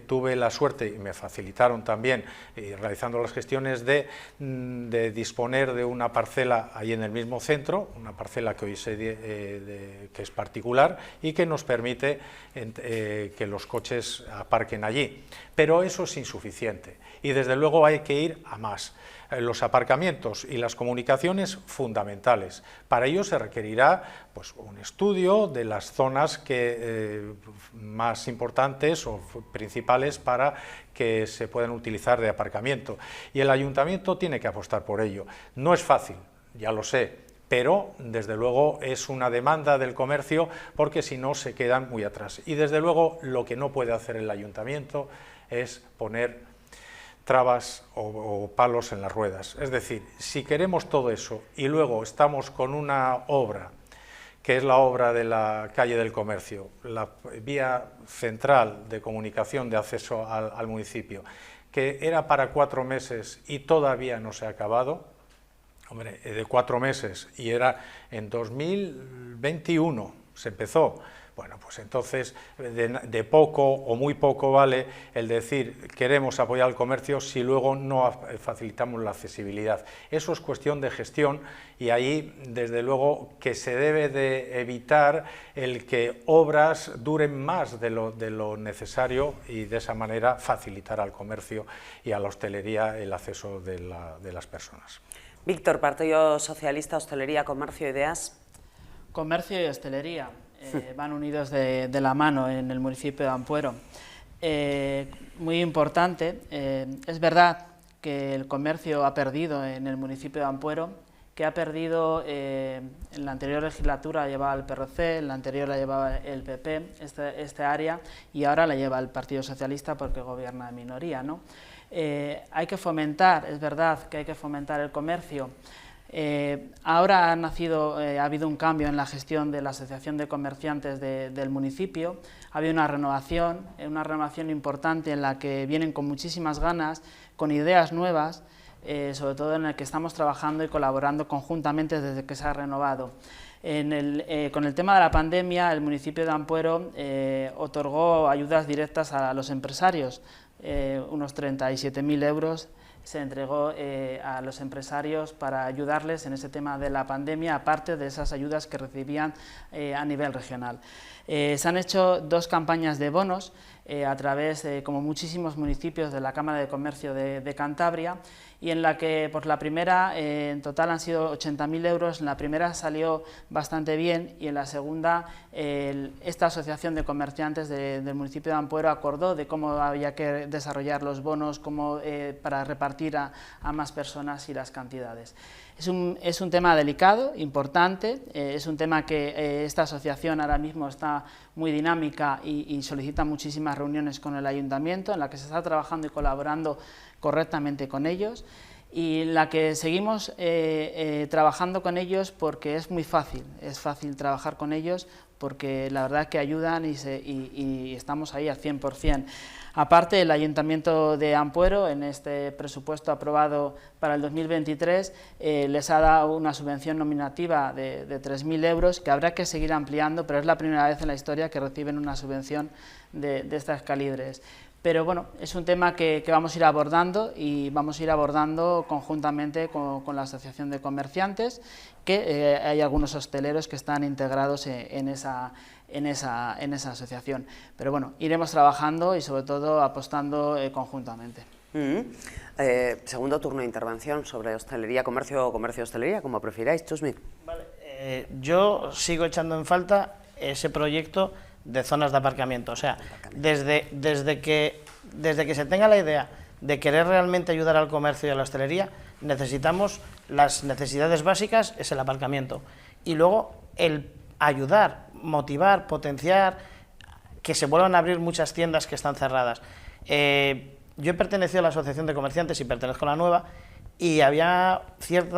tuve la suerte, y me facilitaron también, realizando las gestiones, de disponer de una parcela ahí en el mismo centro, una parcela que hoy que es particular y que nos permite que los coches aparquen allí. Pero eso es insuficiente y desde luego hay que ir a más. Los aparcamientos y las comunicaciones fundamentales. Para ello se requerirá pues, un estudio de las zonas más importantes o principales para que se puedan utilizar de aparcamiento. Y el ayuntamiento tiene que apostar por ello. No es fácil, ya lo sé, pero desde luego es una demanda del comercio, porque si no se quedan muy atrás. Y desde luego lo que no puede hacer el ayuntamiento es poner trabas o palos en las ruedas. Es decir, si queremos todo eso y luego estamos con una obra, que es la obra de la calle del Comercio, la vía central de comunicación de acceso al municipio, que era para 4 meses y todavía no se ha acabado, hombre, de 4 meses, y era en 2021 se empezó. Bueno, pues entonces de poco o muy poco vale el decir queremos apoyar al comercio si luego no facilitamos la accesibilidad. Eso es cuestión de gestión, y ahí desde luego que se debe de evitar el que obras duren más de lo necesario, y de esa manera facilitar al comercio y a la hostelería el acceso de las personas. Víctor, Partido Socialista, hostelería, comercio, ideas. Comercio y hostelería van unidos de la mano en el municipio de Ampuero. Muy importante, es verdad que el comercio ha perdido en el municipio de Ampuero, que ha perdido, en la anterior legislatura la llevaba el PRC, en la anterior la llevaba el PP, esta área, y ahora la lleva el Partido Socialista porque gobierna en minoría, ¿no? Hay que fomentar, es verdad que hay que fomentar el comercio. Ahora ha habido un cambio en la gestión de la Asociación de Comerciantes del municipio, ha habido una renovación importante en la que vienen con muchísimas ganas, con ideas nuevas, sobre todo en el que estamos trabajando y colaborando conjuntamente desde que se ha renovado. Con el tema de la pandemia, el municipio de Ampuero otorgó ayudas directas a los empresarios, unos 37.000 euros se entregó a los empresarios para ayudarles en ese tema de la pandemia, aparte de esas ayudas que recibían a nivel regional. Se han hecho 2 campañas de bonos a través, como muchísimos municipios, de la Cámara de Comercio de Cantabria, y en la que pues, la primera, en total han sido 80.000 euros, en la primera salió bastante bien y en la segunda esta asociación de comerciantes del municipio de Ampuero acordó de cómo había que desarrollar los bonos para repartir a más personas y las cantidades. Es un tema delicado, importante, es un tema que esta asociación ahora mismo está muy dinámica y solicita muchísimas reuniones con el ayuntamiento, en la que se está trabajando y colaborando correctamente con ellos, y en la que seguimos trabajando con ellos porque es muy fácil, trabajar con ellos porque la verdad que ayudan y estamos ahí al 100%. Aparte, el Ayuntamiento de Ampuero, en este presupuesto aprobado para el 2023, les ha dado una subvención nominativa de 3.000 euros, que habrá que seguir ampliando, pero es la primera vez en la historia que reciben una subvención de estos calibres. Pero bueno, es un tema que vamos a ir abordando y vamos a ir abordando conjuntamente con la Asociación de Comerciantes, que hay algunos hosteleros que están integrados en esa asociación. Pero bueno, iremos trabajando y sobre todo apostando conjuntamente. Segundo turno de intervención sobre hostelería, comercio, hostelería, como prefiráis. Chusmi. Vale, yo sigo echando en falta ese proyecto de zonas de aparcamiento. O sea, desde que se tenga la idea de querer realmente ayudar al comercio y a la hostelería, necesitamos las necesidades básicas, es el aparcamiento. Y luego el ayudar, motivar, potenciar, que se vuelvan a abrir muchas tiendas que están cerradas. Yo he pertenecido a la Asociación de Comerciantes y pertenezco a la nueva, y había cierto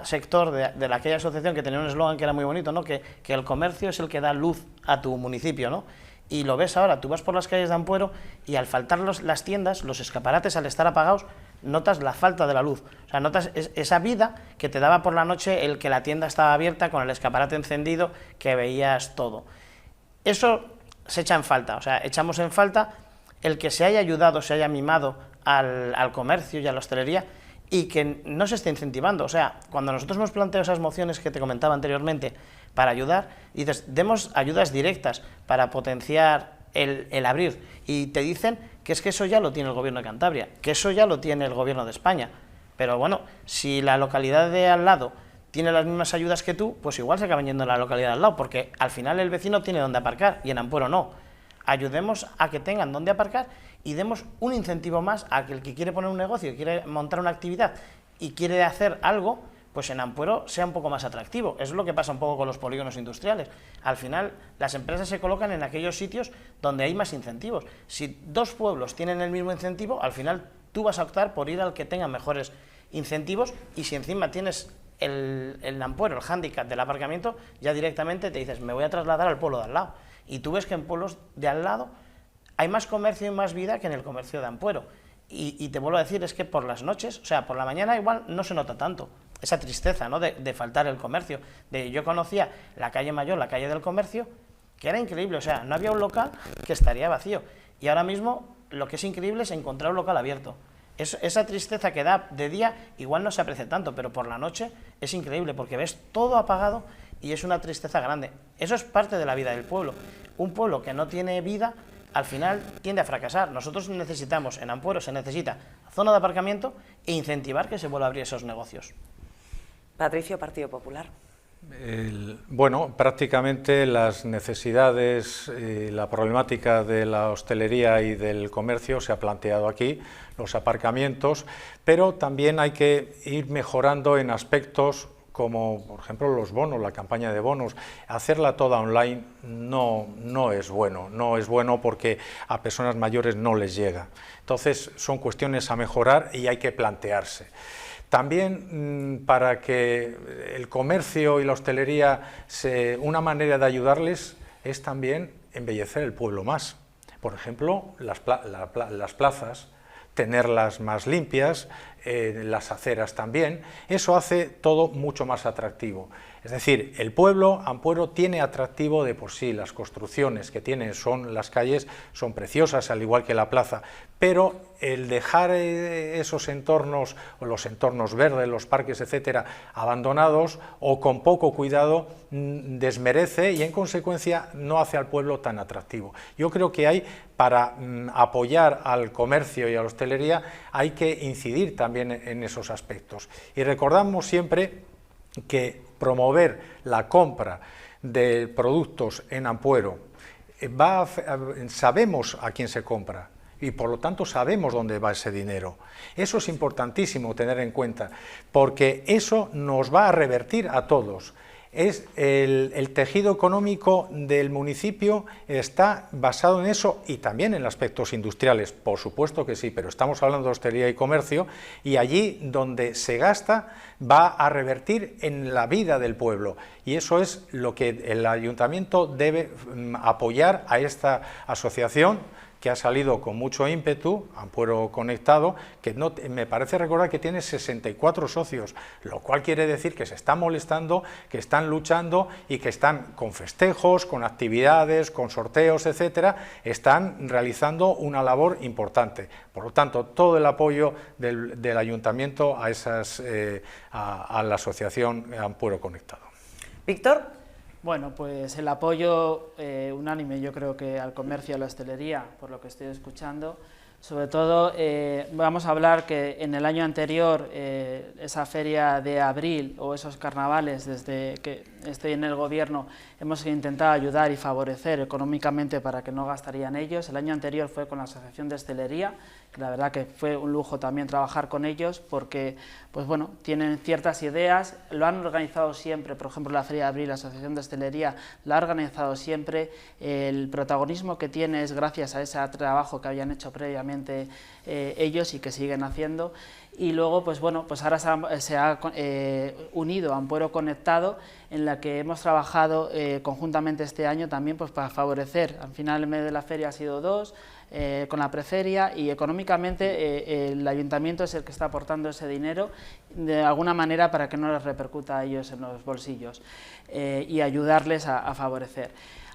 sector de aquella asociación que tenía un eslogan que era muy bonito, ¿no? Que el comercio es el que da luz a tu municipio, ¿no? Y lo ves ahora, tú vas por las calles de Ampuero y al faltar las tiendas, los escaparates, al estar apagados, notas la falta de la luz. O sea, notas esa vida que te daba por la noche el que la tienda estaba abierta con el escaparate encendido, que veías todo. Eso se echa en falta, o sea, echamos en falta el que se haya ayudado, se haya mimado al comercio y a la hostelería, y que no se esté incentivando. O sea, cuando nosotros hemos planteado esas mociones que te comentaba anteriormente para ayudar, dices, demos ayudas directas para potenciar el abrir, y te dicen que es que eso ya lo tiene el Gobierno de Cantabria, que eso ya lo tiene el Gobierno de España. Pero bueno, si la localidad de al lado tiene las mismas ayudas que tú, pues igual se acaban yendo a la localidad de al lado, porque al final el vecino tiene donde aparcar y en Ampuero no. Ayudemos a que tengan donde aparcar y demos un incentivo más a que el que quiere poner un negocio, quiere montar una actividad y quiere hacer algo, pues en Ampuero sea un poco más atractivo. Es lo que pasa un poco con los polígonos industriales. Al final, las empresas se colocan en aquellos sitios donde hay más incentivos. Si dos pueblos tienen el mismo incentivo, al final tú vas a optar por ir al que tenga mejores incentivos, y si encima tienes el Ampuero, el hándicap del aparcamiento, ya directamente te dices, me voy a trasladar al pueblo de al lado. Y tú ves que en pueblos de al lado hay más comercio y más vida que en el comercio de Ampuero. Y te vuelvo a decir, es que por las noches, o sea, por la mañana igual no se nota tanto esa tristeza, ¿no?, de faltar el comercio. Yo conocía la calle Mayor, la calle del comercio, que era increíble, o sea, no había un local que estaría vacío. Y ahora mismo lo que es increíble es encontrar un local abierto. Esa tristeza que da de día igual no se aprecia tanto, pero por la noche es increíble porque ves todo apagado y es una tristeza grande. Eso es parte de la vida del pueblo. Un pueblo que no tiene vida, al final tiende a fracasar. Nosotros necesitamos, en Ampuero se necesita zona de aparcamiento e incentivar que se vuelva a abrir esos negocios. Patricio, Partido Popular. Bueno, prácticamente las necesidades, la problemática de la hostelería y del comercio se ha planteado aquí, los aparcamientos, pero también hay que ir mejorando en aspectos como, por ejemplo, los bonos, la campaña de bonos. Hacerla toda online no es bueno porque a personas mayores no les llega. Entonces, son cuestiones a mejorar y hay que plantearse. También para que el comercio y la hostelería, una manera de ayudarles es también embellecer el pueblo más. Por ejemplo, las plazas, tenerlas más limpias, las aceras también, eso hace todo mucho más atractivo. Es decir, el pueblo, Ampuero, tiene atractivo de por sí, las construcciones que tiene, las calles son preciosas, al igual que la plaza, pero el dejar esos entornos, o los entornos verdes, los parques, etcétera, abandonados o con poco cuidado, desmerece y en consecuencia no hace al pueblo tan atractivo. Yo creo que para apoyar al comercio y a la hostelería, hay que incidir también en esos aspectos. Y recordamos siempre que promover la compra de productos en Ampuero, sabemos a quién se compra y por lo tanto sabemos dónde va ese dinero. Eso es importantísimo tener en cuenta, porque eso nos va a revertir a todos. El tejido económico del municipio está basado en eso y también en aspectos industriales, por supuesto que sí, pero estamos hablando de hostelería y comercio, y allí donde se gasta va a revertir en la vida del pueblo, y eso es lo que el ayuntamiento debe apoyar a esta asociación que ha salido con mucho ímpetu, Ampuero Conectado, que me parece recordar que tiene 64 socios, lo cual quiere decir que se están molestando, que están luchando y que están con festejos, con actividades, con sorteos, etcétera, están realizando una labor importante. Por lo tanto, todo el apoyo del ayuntamiento a la asociación Ampuero Conectado. Víctor. Bueno, pues el apoyo unánime, yo creo que al comercio y a la hostelería, por lo que estoy escuchando. Sobre todo, vamos a hablar que en el año anterior, esa feria de abril o esos carnavales, desde que estoy en el gobierno, hemos intentado ayudar y favorecer económicamente para que no gastarían ellos. El año anterior fue con la Asociación de Hostelería, que la verdad que fue un lujo también trabajar con ellos, porque pues bueno, tienen ciertas ideas, lo han organizado siempre, por ejemplo la Feria de Abril, la Asociación de Hostelería la ha organizado siempre, el protagonismo que tiene es gracias a ese trabajo que habían hecho previamente ellos y que siguen haciendo. Y luego, pues bueno, pues ahora se ha unido Ampuero Conectado, en la que hemos trabajado conjuntamente este año también pues para favorecer. Al final el mes de la feria ha sido 2, con la preferia, y económicamente el ayuntamiento es el que está aportando ese dinero de alguna manera para que no les repercuta a ellos en los bolsillos y ayudarles a favorecer.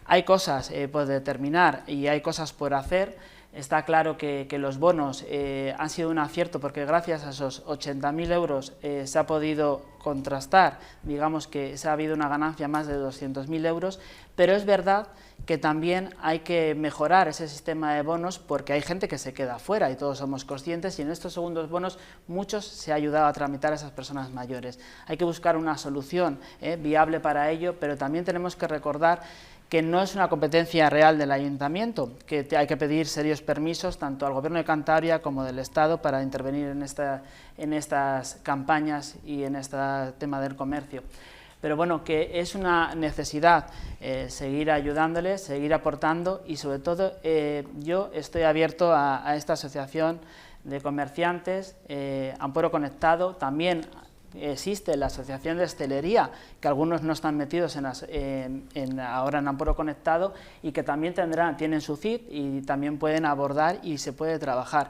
Hay cosas por determinar y hay cosas por hacer. Está claro que los bonos han sido un acierto, porque gracias a esos 80.000 euros se ha podido contrastar, digamos que se ha habido una ganancia más de 200.000 euros, pero es verdad que también hay que mejorar ese sistema de bonos, porque hay gente que se queda fuera y todos somos conscientes, y en estos segundos bonos muchos se ha ayudado a tramitar a esas personas mayores. Hay que buscar una solución viable para ello, pero también tenemos que recordar que no es una competencia real del ayuntamiento, que hay que pedir serios permisos tanto al Gobierno de Cantabria como del Estado para intervenir en estas campañas y en este tema del comercio. Pero bueno, que es una necesidad seguir ayudándoles, seguir aportando, y sobre todo yo estoy abierto a esta asociación de comerciantes, Ampuero Conectado. También existe la Asociación de Hostelería, que algunos no están metidos ahora en Ampuero Conectado, y que también tienen su CID y también pueden abordar y se puede trabajar.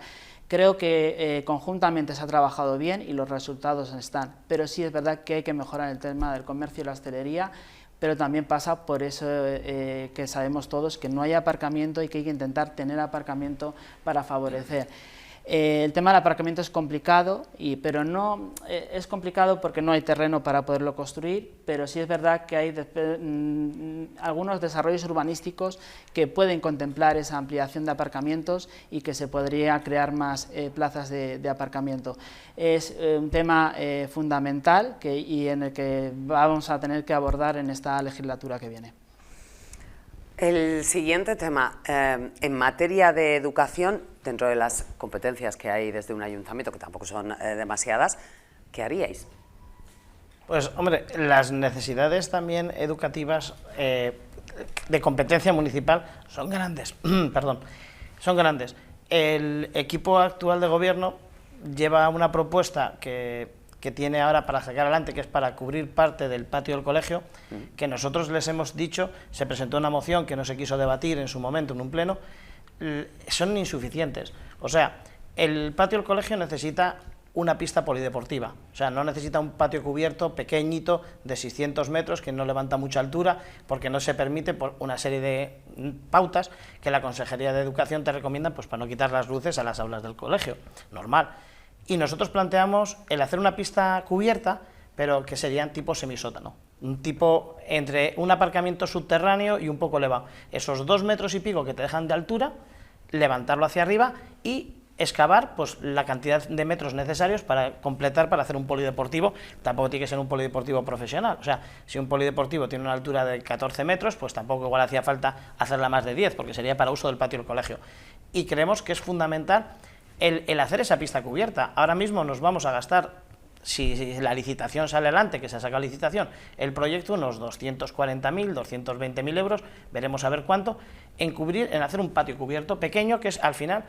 Creo que conjuntamente se ha trabajado bien y los resultados están, pero sí es verdad que hay que mejorar el tema del comercio y la hostelería, pero también pasa por eso que sabemos todos que no hay aparcamiento y que hay que intentar tener aparcamiento para favorecer. El tema del aparcamiento es complicado, pero no es complicado porque no hay terreno para poderlo construir, pero sí es verdad que hay algunos desarrollos urbanísticos que pueden contemplar esa ampliación de aparcamientos y que se podría crear más plazas de aparcamiento. Es un tema fundamental y en el que vamos a tener que abordar en esta legislatura que viene. El siguiente tema, en materia de educación, dentro de las competencias que hay desde un ayuntamiento, que tampoco son demasiadas, ¿qué haríais? Pues, hombre, las necesidades también educativas de competencia municipal son grandes. Perdón, son grandes. El equipo actual de gobierno lleva una propuesta que tiene ahora para sacar adelante, que es para cubrir parte del patio del colegio, que nosotros les hemos dicho, se presentó una moción que no se quiso debatir en su momento en un pleno, son insuficientes. O sea, el patio del colegio necesita una pista polideportiva, o sea, no necesita un patio cubierto pequeñito de 600 metros que no levanta mucha altura, porque no se permite por una serie de pautas que la Consejería de Educación te recomienda, pues para no quitar las luces a las aulas del colegio, normal. Y nosotros planteamos el hacer una pista cubierta, pero que serían tipo semisótano, un tipo entre un aparcamiento subterráneo y un poco elevado, esos 2 metros y pico que te dejan de altura, levantarlo hacia arriba y excavar pues la cantidad de metros necesarios para completar, para hacer un polideportivo. Tampoco tiene que ser un polideportivo profesional, o sea, si un polideportivo tiene una altura de 14 metros, pues tampoco igual hacía falta hacerla más de 10, porque sería para uso del patio del colegio. Y creemos que es fundamental el hacer esa pista cubierta. Ahora mismo nos vamos a gastar, si la licitación sale adelante, que se ha sacado licitación, el proyecto unos 240.000, 220.000 euros, veremos a ver cuánto, en hacer un patio cubierto pequeño, que es al final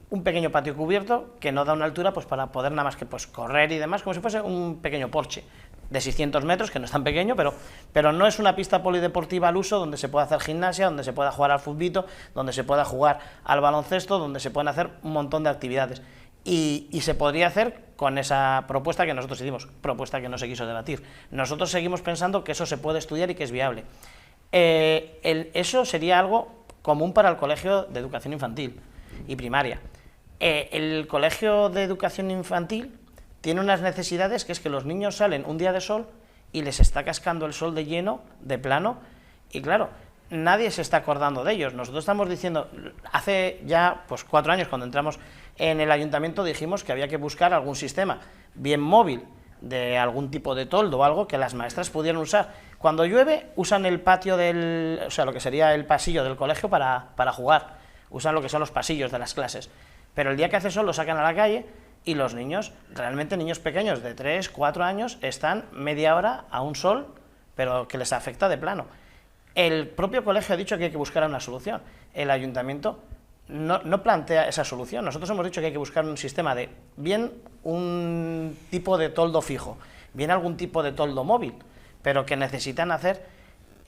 un pequeño patio cubierto que no da una altura pues para poder nada más que pues correr y demás, como si fuese un pequeño Porsche de 600 metros, que no es tan pequeño, pero no es una pista polideportiva al uso donde se pueda hacer gimnasia, donde se pueda jugar al futbito, donde se pueda jugar al baloncesto, donde se pueden hacer un montón de actividades. Y se podría hacer con esa propuesta que nosotros hicimos, propuesta que no se quiso debatir. Nosotros seguimos pensando que eso se puede estudiar y que es viable. Eso sería algo común para el Colegio de Educación Infantil y Primaria. El Colegio de Educación Infantil tiene unas necesidades, que es que los niños salen un día de sol y les está cascando el sol de lleno, de plano, y claro, nadie se está acordando de ellos. Nosotros estamos diciendo, hace ya pues 4 años, cuando entramos en el ayuntamiento, dijimos que había que buscar algún sistema, bien móvil, de algún tipo de toldo o algo que las maestras pudieran usar. Cuando llueve, usan el patio o sea, lo que sería el pasillo del colegio para jugar, usan lo que son los pasillos de las clases. Pero el día que hace sol lo sacan a la calle y los niños, realmente niños pequeños de 3, 4 años, están media hora a un sol, pero que les afecta de plano. El propio colegio ha dicho que hay que buscar una solución. El ayuntamiento no plantea esa solución. Nosotros hemos dicho que hay que buscar un sistema de, bien un tipo de toldo fijo, bien algún tipo de toldo móvil, pero que necesitan hacer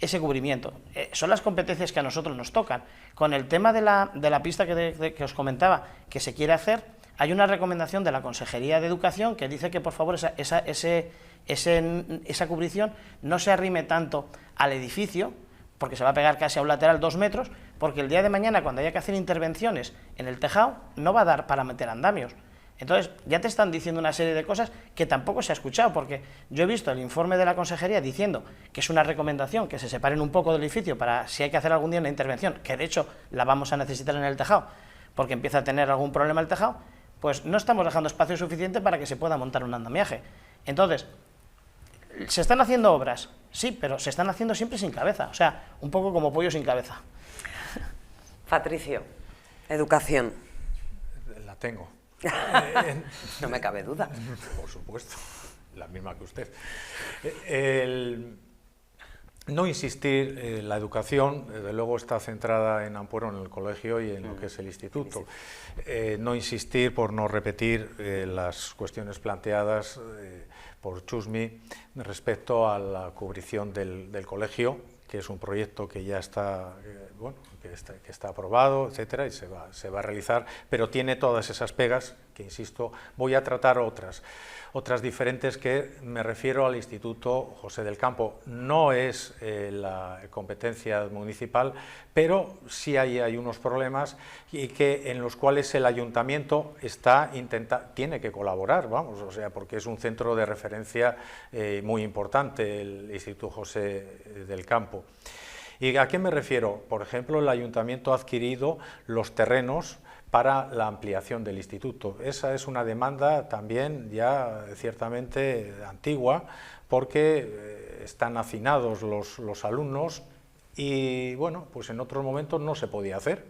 ese cubrimiento. Son las competencias que a nosotros nos tocan. Con el tema de la pista que os comentaba, que se quiere hacer, hay una recomendación de la Consejería de Educación que dice que por favor esa cubrición no se arrime tanto al edificio, porque se va a pegar casi a un lateral 2 metros, porque el día de mañana, cuando haya que hacer intervenciones en el tejado, no va a dar para meter andamios. Entonces, ya te están diciendo una serie de cosas que tampoco se ha escuchado, porque yo he visto el informe de la Consejería diciendo que es una recomendación que se separen un poco del edificio para si hay que hacer algún día una intervención, que de hecho la vamos a necesitar en el tejado, porque empieza a tener algún problema el tejado, pues no estamos dejando espacio suficiente para que se pueda montar un andamiaje. Entonces, ¿se están haciendo obras? Sí, pero se están haciendo siempre sin cabeza, o sea, un poco como pollo sin cabeza. Patricio, educación. La tengo. No me cabe duda. Por supuesto, la misma que usted. No insistir, la educación, desde luego, está centrada en Ampuero, en el colegio y en lo que es el instituto. No insistir por no repetir las cuestiones planteadas por Chusmi respecto a la cubrición del colegio, que es un proyecto que ya está, que está aprobado, etcétera, y se va a realizar, pero tiene todas esas pegas que, insisto, voy a tratar otras diferentes, que me refiero al Instituto José del Campo. No es la competencia municipal, pero sí hay unos problemas y en los cuales el ayuntamiento tiene que colaborar, vamos, o sea, porque es un centro de referencia muy importante, el Instituto José del Campo. ¿Y a qué me refiero? Por ejemplo, el ayuntamiento ha adquirido los terrenos para la ampliación del instituto. Esa es una demanda también ya ciertamente antigua, porque están hacinados los alumnos y, bueno, pues en otros momentos no se podía hacer.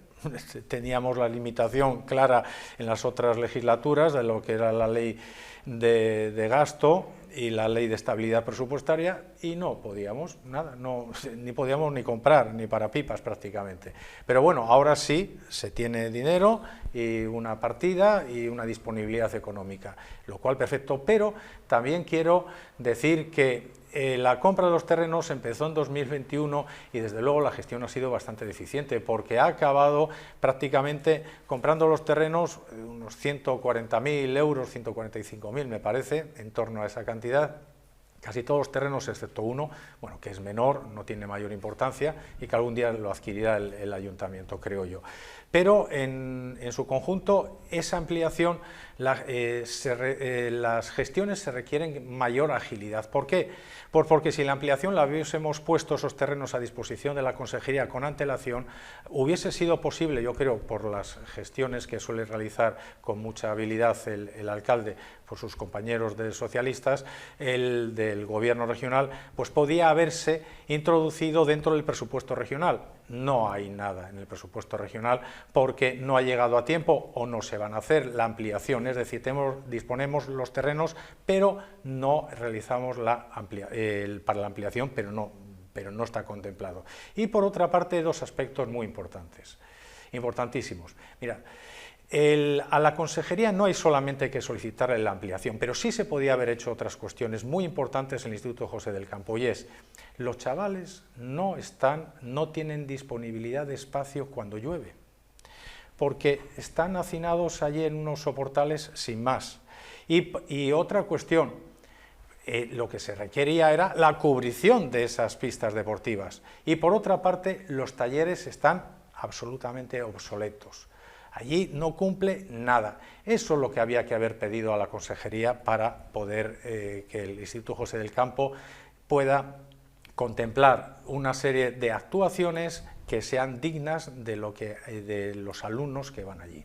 Teníamos la limitación clara en las otras legislaturas de lo que era la ley de gasto y la ley de estabilidad presupuestaria y no podíamos nada, ni podíamos ni comprar, ni para pipas prácticamente. Pero bueno, ahora sí se tiene dinero y una partida y una disponibilidad económica, lo cual perfecto, pero también quiero decir que la compra de los terrenos empezó en 2021 y desde luego la gestión ha sido bastante deficiente porque ha acabado prácticamente comprando los terrenos unos 140.000 euros, 145.000 me parece, en torno a esa cantidad. Casi todos los terrenos, excepto uno, bueno, que es menor, no tiene mayor importancia y que algún día lo adquirirá el ayuntamiento, creo yo. Pero en su conjunto, esa ampliación, las gestiones se requieren mayor agilidad. ¿Por qué? Porque si la ampliación la hubiésemos puesto esos terrenos a disposición de la consejería con antelación, hubiese sido posible, yo creo, por las gestiones que suele realizar con mucha habilidad el alcalde, por sus compañeros de socialistas, el del gobierno regional, pues podía haberse introducido dentro del presupuesto regional. No hay nada en el presupuesto regional porque no ha llegado a tiempo o no se van a hacer la ampliación, es decir, disponemos los terrenos, pero no realizamos para la ampliación, pero no está contemplado. Y por otra parte, dos aspectos muy importantes, importantísimos. Mira, a la consejería no hay solamente que solicitarle la ampliación, pero sí se podía haber hecho otras cuestiones muy importantes en el Instituto José del Campo, y es, los chavales no tienen disponibilidad de espacio cuando llueve, porque están hacinados allí en unos soportales sin más. Y otra cuestión, lo que se requería era la cubrición de esas pistas deportivas, y por otra parte los talleres están absolutamente obsoletos. Allí no cumple nada. Eso es lo que había que haber pedido a la consejería para poder que el Instituto José del Campo pueda contemplar una serie de actuaciones que sean dignas de los alumnos que van allí.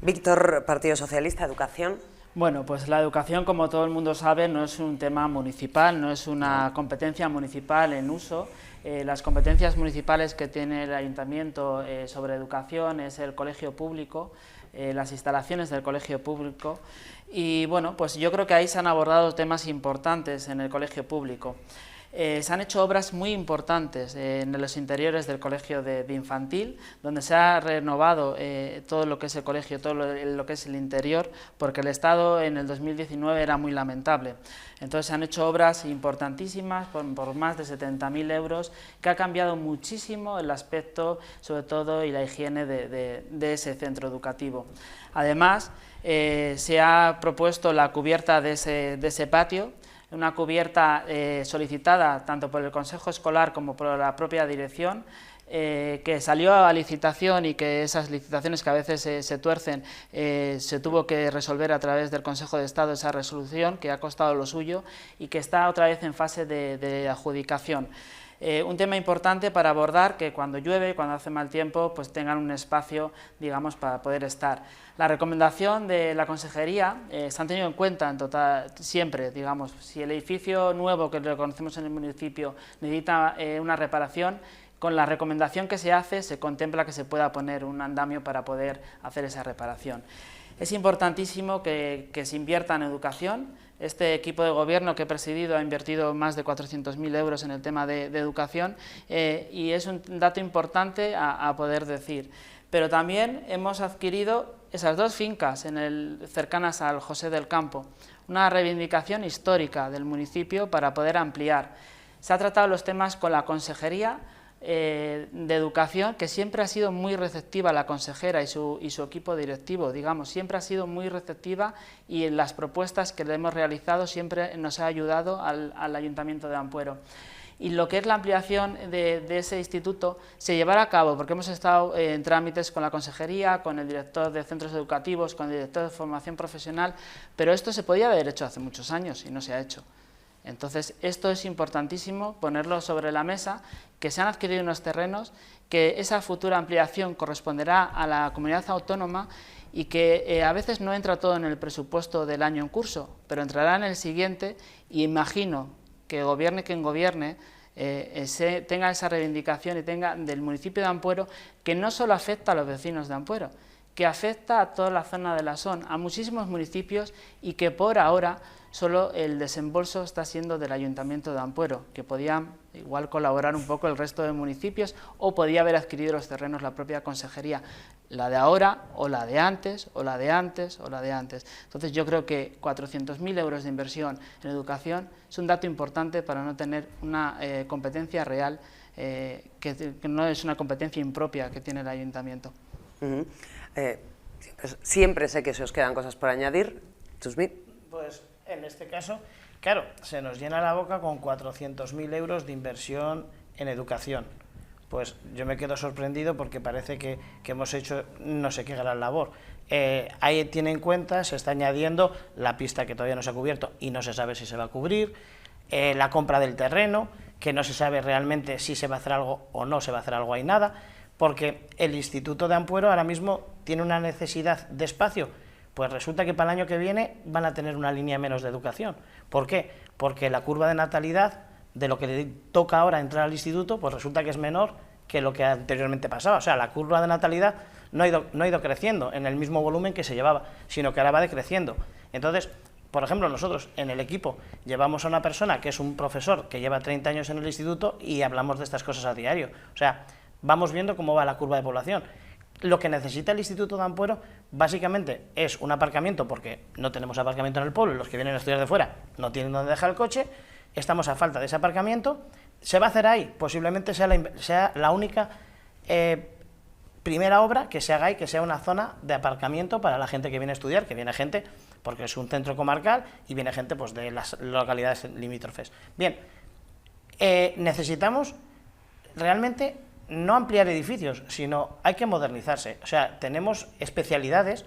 Víctor, Partido Socialista, Educación. Bueno, pues la educación, como todo el mundo sabe, no es un tema municipal, no es una competencia municipal en uso. Las competencias municipales que tiene el ayuntamiento sobre educación es el colegio público, las instalaciones del colegio público, y bueno, pues yo creo que ahí se han abordado temas importantes en el colegio público. Se han hecho obras muy importantes en los interiores del colegio de infantil, donde se ha renovado todo lo que es el colegio, todo lo que es el interior, porque el estado en el 2019 era muy lamentable. Entonces se han hecho obras importantísimas por más de 70.000 euros, que ha cambiado muchísimo el aspecto, sobre todo, y la higiene de ese centro educativo. Además, se ha propuesto la cubierta de ese patio, una cubierta solicitada tanto por el Consejo Escolar como por la propia dirección, que salió a licitación y que esas licitaciones que a veces se tuercen, se tuvo que resolver a través del Consejo de Estado esa resolución, que ha costado lo suyo y que está otra vez en fase de adjudicación. Un tema importante para abordar, que cuando llueve, cuando hace mal tiempo, pues tengan un espacio, digamos, para poder estar. La recomendación de la consejería se han tenido en cuenta en total, siempre, digamos, si el edificio nuevo que reconocemos en el municipio necesita una reparación, con la recomendación que se hace se contempla que se pueda poner un andamio para poder hacer esa reparación. Es importantísimo que se invierta en educación. Este equipo de gobierno que he presidido ha invertido más de 400.000 euros en el tema de educación, y es un dato importante a poder decir. Pero también hemos adquirido esas dos fincas cercanas al José del Campo, una reivindicación histórica del municipio para poder ampliar. Se ha tratado los temas con la consejería de educación, que siempre ha sido muy receptiva, la consejera y su equipo directivo, digamos, siempre ha sido muy receptiva, y en las propuestas que le hemos realizado siempre nos ha ayudado al Ayuntamiento de Ampuero. Y lo que es la ampliación de ese instituto se llevará a cabo, porque hemos estado en trámites con la consejería, con el director de centros educativos, con el director de formación profesional, pero esto se podía haber hecho hace muchos años y no se ha hecho. Entonces, esto es importantísimo ponerlo sobre la mesa, que se han adquirido unos terrenos, que esa futura ampliación corresponderá a la comunidad autónoma y que a veces no entra todo en el presupuesto del año en curso, pero entrará en el siguiente, y imagino que gobierne quien gobierne, tenga esa reivindicación y tenga del municipio de Ampuero, que no solo afecta a los vecinos de Ampuero, que afecta a toda la zona de la SON, a muchísimos municipios, y que por ahora solo el desembolso está siendo del Ayuntamiento de Ampuero, que podía igual colaborar un poco el resto de municipios, o podía haber adquirido los terrenos la propia consejería, la de ahora, o la de antes, o la de antes, o la de antes. Entonces yo creo que 400.000 euros de inversión en educación es un dato importante para no tener una competencia real, que no es una competencia impropia que tiene el Ayuntamiento. Siempre sé que se os quedan cosas por añadir. Chusmi. Pues en este caso, claro, se nos llena la boca con 400.000 euros de inversión en educación. Pues yo me quedo sorprendido porque parece que hemos hecho no sé qué gran labor. Ahí tiene en cuenta, se está añadiendo la pista que todavía no se ha cubierto y no se sabe si se va a cubrir, la compra del terreno, que no se sabe realmente si se va a hacer algo o no se va a hacer algo, hay nada, porque el Instituto de Ampuero ahora mismo tiene una necesidad de espacio. Pues resulta que para el año que viene van a tener una línea menos de educación. ¿Por qué? Porque la curva de natalidad de lo que le toca ahora entrar al instituto, pues resulta que es menor que lo que anteriormente pasaba. O sea, la curva de natalidad no ha ido creciendo en el mismo volumen que se llevaba, sino que ahora va decreciendo. Entonces, por ejemplo, nosotros en el equipo llevamos a una persona que es un profesor que lleva 30 años en el instituto y hablamos de estas cosas a diario. O sea, vamos viendo cómo va la curva de población. Lo que necesita el Instituto de Ampuero básicamente es un aparcamiento, porque no tenemos aparcamiento en el pueblo, los que vienen a estudiar de fuera no tienen dónde dejar el coche, estamos a falta de ese aparcamiento. ¿Se va a hacer ahí? Posiblemente sea la única primera obra que se haga ahí, que sea una zona de aparcamiento para la gente que viene a estudiar, que viene gente porque es un centro comarcal y viene gente pues de las localidades limítrofes. Bien, necesitamos realmente no ampliar edificios, sino hay que modernizarse. O sea, tenemos especialidades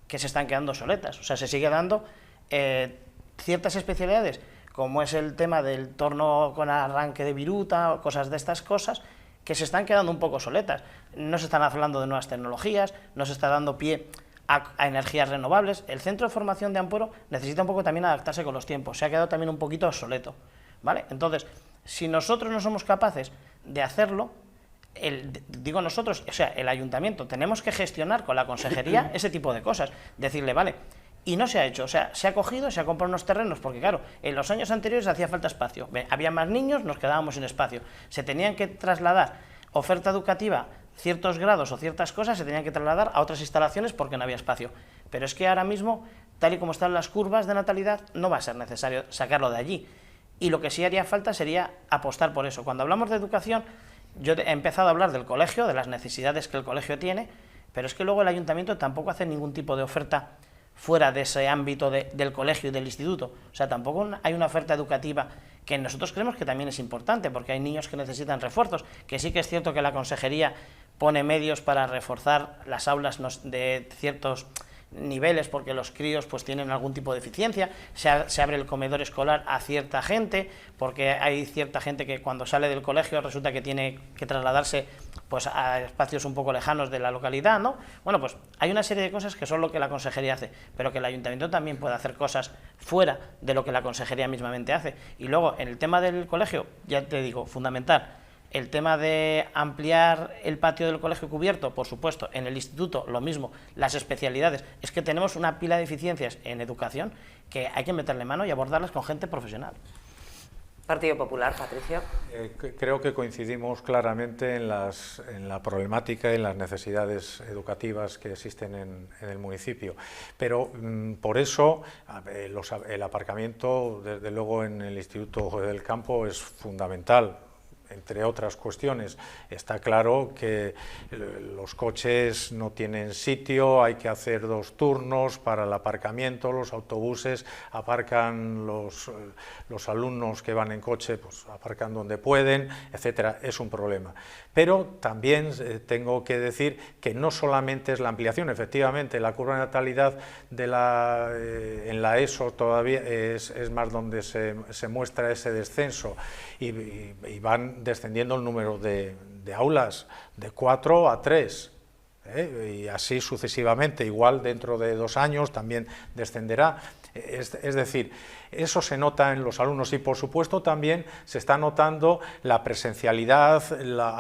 que se están quedando obsoletas. O sea, se sigue dando ciertas especialidades, como es el tema del torno con arranque de viruta o cosas de estas cosas, que se están quedando un poco obsoletas. No se están hablando de nuevas tecnologías, no se está dando pie a energías renovables. El centro de formación de Ampuero necesita un poco también adaptarse con los tiempos, se ha quedado también un poquito obsoleto, ¿vale? Entonces, si nosotros no somos capaces de hacerlo, digo nosotros, o sea, el ayuntamiento, tenemos que gestionar con la consejería ese tipo de cosas, decirle, vale, y no se ha hecho, o sea, se ha cogido, se ha comprado unos terrenos, porque claro, en los años anteriores hacía falta espacio, había más niños, nos quedábamos sin espacio, se tenían que trasladar oferta educativa, ciertos grados o ciertas cosas se tenían que trasladar a otras instalaciones porque no había espacio, pero es que ahora mismo, tal y como están las curvas de natalidad, no va a ser necesario sacarlo de allí, y lo que sí haría falta sería apostar por eso. Cuando hablamos de educación, yo he empezado a hablar del colegio, de las necesidades que el colegio tiene, pero es que luego el ayuntamiento tampoco hace ningún tipo de oferta fuera de ese ámbito del colegio y del instituto. O sea, tampoco hay una oferta educativa que nosotros creemos que también es importante, porque hay niños que necesitan refuerzos, que sí que es cierto que la consejería pone medios para reforzar las aulas de ciertos niveles, porque los críos pues tienen algún tipo de deficiencia, se abre el comedor escolar a cierta gente, porque hay cierta gente que cuando sale del colegio resulta que tiene que trasladarse pues a espacios un poco lejanos de la localidad, ¿no? Bueno, pues hay una serie de cosas que son lo que la consejería hace, pero que el ayuntamiento también puede hacer cosas fuera de lo que la consejería mismamente hace. Y luego, en el tema del colegio, ya te digo, fundamental, el tema de ampliar el patio del colegio cubierto, por supuesto, en el instituto lo mismo, las especialidades, es que tenemos una pila de deficiencias en educación que hay que meterle mano y abordarlas con gente profesional. Partido Popular, Patricio. Creo que coincidimos claramente en la problemática y en las necesidades educativas que existen en el municipio, pero por eso el aparcamiento, desde luego, en el Instituto del Campo es fundamental. Entre otras cuestiones, está claro que los coches no tienen sitio, hay que hacer 2 turnos para el aparcamiento, los autobuses aparcan, los alumnos que van en coche pues aparcan donde pueden, etcétera, es un problema. Pero también tengo que decir que no solamente es la ampliación, efectivamente la curva de natalidad en la ESO todavía es más donde se muestra ese descenso y van descendiendo el número de aulas de 4 a 3, y así sucesivamente, igual dentro de 2 años también descenderá. Es decir, Eso se nota en los alumnos y, por supuesto, también se está notando la presencialidad,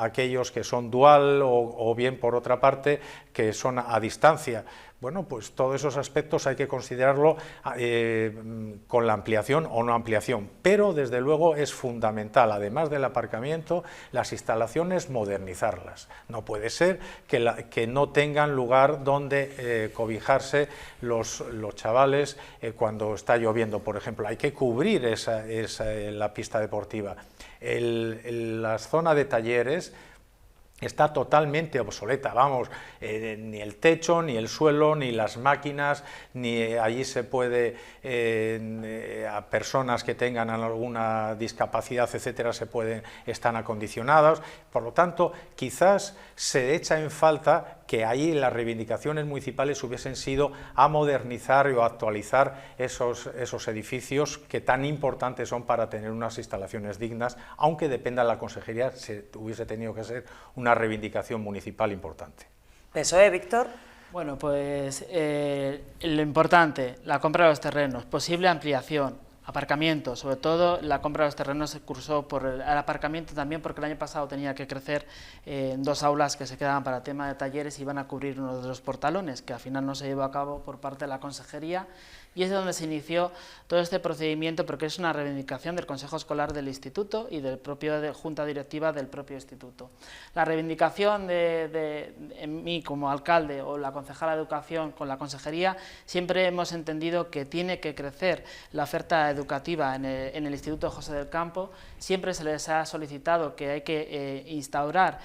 aquellos que son dual o bien, por otra parte, que son a distancia. Bueno, pues todos esos aspectos hay que considerarlo con la ampliación o no ampliación, pero desde luego es fundamental, además del aparcamiento, las instalaciones modernizarlas. No puede ser que no tengan lugar donde cobijarse los chavales cuando está lloviendo, por ejemplo. Hay que cubrir la pista deportiva. La zona de talleres está totalmente obsoleta, vamos, ni el techo, ni el suelo, ni las máquinas, ni allí se puede, a personas que tengan alguna discapacidad, etcétera, están acondicionadas. Por lo tanto, quizás se echa en falta que ahí las reivindicaciones municipales hubiesen sido a modernizar o actualizar esos edificios que tan importantes son para tener unas instalaciones dignas, aunque dependa de la consejería, hubiese tenido que ser una reivindicación municipal importante. ¿PSOE, Víctor? Bueno, pues lo importante, la compra de los terrenos, posible ampliación, aparcamiento, sobre todo la compra de los terrenos se cursó por el aparcamiento también porque el año pasado tenía que crecer en 2 aulas que se quedaban para tema de talleres y iban a cubrir uno de los portalones, que al final no se llevó a cabo por parte de la consejería, y es donde se inició todo este procedimiento porque es una reivindicación del Consejo Escolar del Instituto y del propio Junta Directiva del propio Instituto. La reivindicación en mí como alcalde o la concejala de Educación con la consejería, siempre hemos entendido que tiene que crecer la oferta educativa en el Instituto José del Campo. Siempre se les ha solicitado que hay que instaurar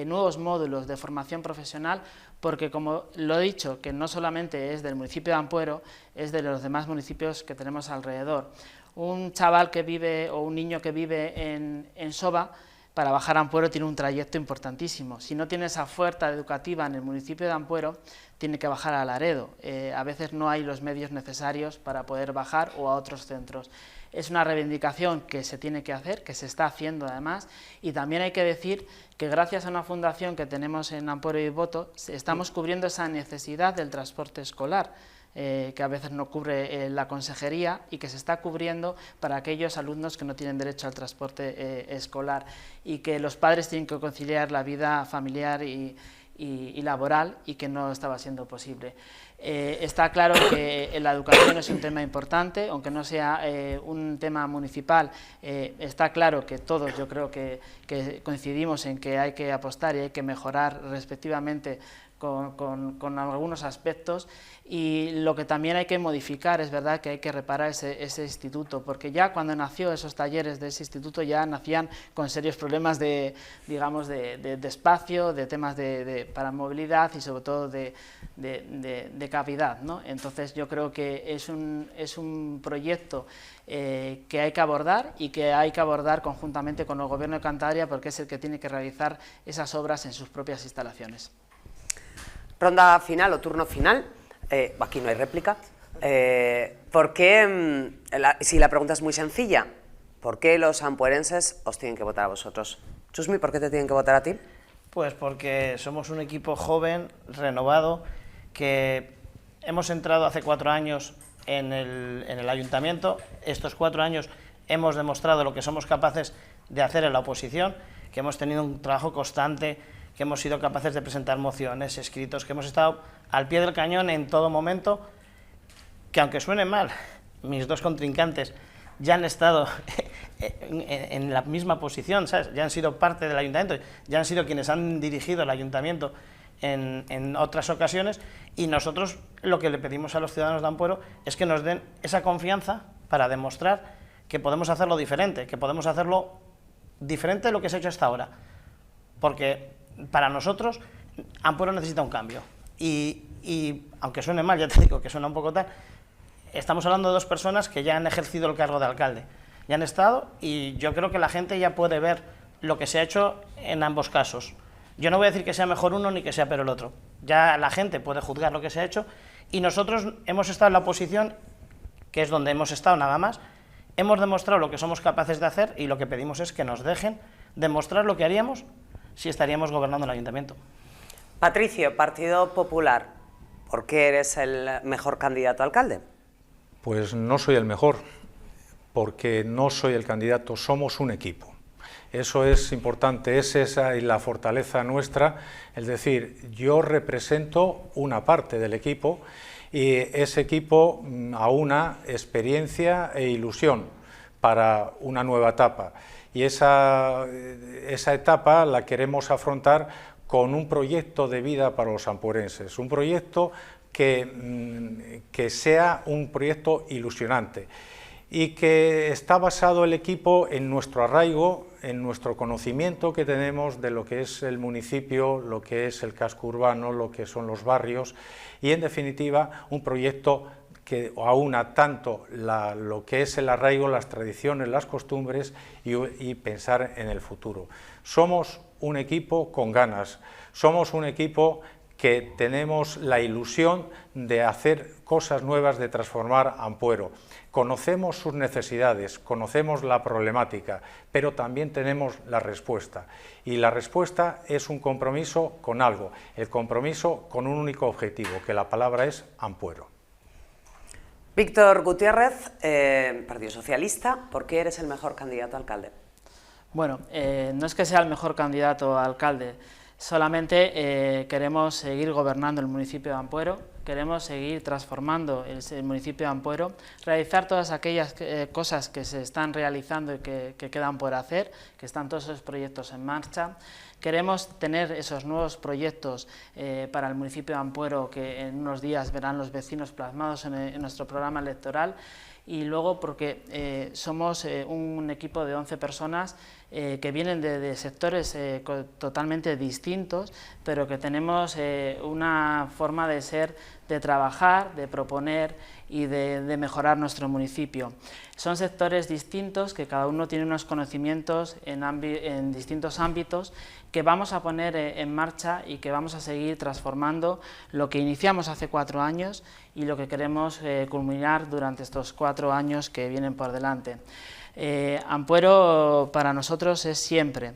nuevos módulos de formación profesional, porque, como lo he dicho, que no solamente es del municipio de Ampuero, es de los demás municipios que tenemos alrededor. Un chaval que vive o un niño que vive en Soba, para bajar a Ampuero tiene un trayecto importantísimo. Si no tiene esa oferta educativa en el municipio de Ampuero, tiene que bajar a Laredo. A veces no hay los medios necesarios para poder bajar o a otros centros. Es una reivindicación que se tiene que hacer, que se está haciendo además, y también hay que decir que gracias a una fundación que tenemos en Ampuero y Boto, estamos cubriendo esa necesidad del transporte escolar, que a veces no cubre la consejería y que se está cubriendo para aquellos alumnos que no tienen derecho al transporte escolar, y que los padres tienen que conciliar la vida familiar y laboral, y que no estaba siendo posible. Está claro que la educación es un tema importante, aunque no sea un tema municipal. Está claro que todos, yo creo que coincidimos en que hay que apostar y hay que mejorar respectivamente con algunos aspectos, y lo que también hay que modificar, es verdad que hay que reparar ese instituto, porque ya cuando nació esos talleres de ese instituto ya nacían con serios problemas de espacio, de temas para movilidad y sobre todo de cavidad, ¿no? Entonces yo creo que es un proyecto que hay que abordar y que hay que abordar conjuntamente con el Gobierno de Cantabria, porque es el que tiene que realizar esas obras en sus propias instalaciones. Ronda final o turno final, aquí no hay réplica. ¿Por qué, si la pregunta es muy sencilla, ¿por qué los ampuerenses os tienen que votar a vosotros? Chusmi, ¿por qué te tienen que votar a ti? Pues porque somos un equipo joven, renovado, que hemos entrado hace 4 años en el ayuntamiento. Estos 4 años hemos demostrado lo que somos capaces de hacer en la oposición, que hemos tenido un trabajo constante, que hemos sido capaces de presentar mociones, escritos, que hemos estado al pie del cañón en todo momento, que aunque suene mal, mis 2 contrincantes ya han estado en la misma posición, ¿sabes? Ya han sido parte del ayuntamiento, ya han sido quienes han dirigido el ayuntamiento en otras ocasiones, y nosotros lo que le pedimos a los ciudadanos de Ampuero es que nos den esa confianza para demostrar que podemos hacerlo diferente, de lo que se ha hecho hasta ahora, porque para nosotros Ampuero necesita un cambio, y aunque suene mal, ya te digo que suena un poco tal, estamos hablando de 2 personas que ya han ejercido el cargo de alcalde, ya han estado, y yo creo que la gente ya puede ver lo que se ha hecho en ambos casos. Yo no voy a decir que sea mejor uno ni que sea peor el otro, ya la gente puede juzgar lo que se ha hecho, y nosotros hemos estado en la oposición, que es donde hemos estado nada más, hemos demostrado lo que somos capaces de hacer, y lo que pedimos es que nos dejen demostrar lo que haríamos si estaríamos gobernando el ayuntamiento. Patricio, Partido Popular, ¿por qué eres el mejor candidato a alcalde? Pues no soy el mejor. porque no soy el candidato, somos un equipo. Eso es importante, es esa y la fortaleza nuestra, es decir, yo represento una parte del equipo y ese equipo aúna experiencia e ilusión para una nueva etapa. Y esa etapa la queremos afrontar con un proyecto de vida para los ampuerenses, un proyecto que sea un proyecto ilusionante y que está basado el equipo en nuestro arraigo, en nuestro conocimiento que tenemos de lo que es el municipio, lo que es el casco urbano, lo que son los barrios y, en definitiva, un proyecto que aúna tanto lo que es el arraigo, las tradiciones, las costumbres y pensar en el futuro. Somos un equipo con ganas, somos un equipo que tenemos la ilusión de hacer cosas nuevas, de transformar Ampuero. Conocemos sus necesidades, conocemos la problemática, pero también tenemos la respuesta. Y la respuesta es un compromiso con algo, el compromiso con un único objetivo, que la palabra es Ampuero. Víctor Gutiérrez, Partido Socialista, ¿por qué eres el mejor candidato a alcalde? Bueno, no es que sea el mejor candidato a alcalde, solamente queremos seguir gobernando el municipio de Ampuero, queremos seguir transformando el municipio de Ampuero, realizar todas aquellas cosas que se están realizando y que quedan por hacer, que están todos esos proyectos en marcha. Queremos tener esos nuevos proyectos para el municipio de Ampuero que en unos días verán los vecinos plasmados en nuestro programa electoral. Y luego porque somos un equipo de 11 personas que vienen de sectores totalmente distintos, pero que tenemos una forma de ser, de trabajar, de proponer y de mejorar nuestro municipio. Son sectores distintos que cada uno tiene unos conocimientos en distintos ámbitos que vamos a poner en marcha y que vamos a seguir transformando lo que iniciamos hace 4 años y lo que queremos culminar durante estos 4 años que vienen por delante. Ampuero para nosotros es siempre.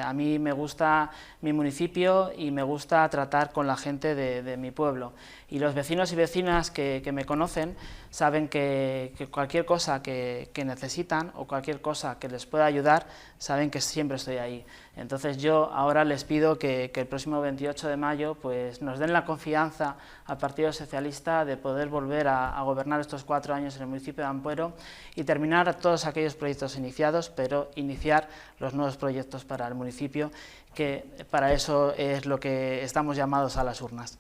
A mí me gusta mi municipio y me gusta tratar con la gente de mi pueblo. Y los vecinos y vecinas que me conocen saben que cualquier cosa que necesitan o cualquier cosa que les pueda ayudar, saben que siempre estoy ahí. Entonces yo ahora les pido que el próximo 28 de mayo pues, nos den la confianza al Partido Socialista de poder volver a gobernar estos 4 años en el municipio de Ampuero y terminar todos aquellos proyectos iniciados, pero iniciar los nuevos proyectos para el municipio, que para eso es lo que estamos llamados a las urnas.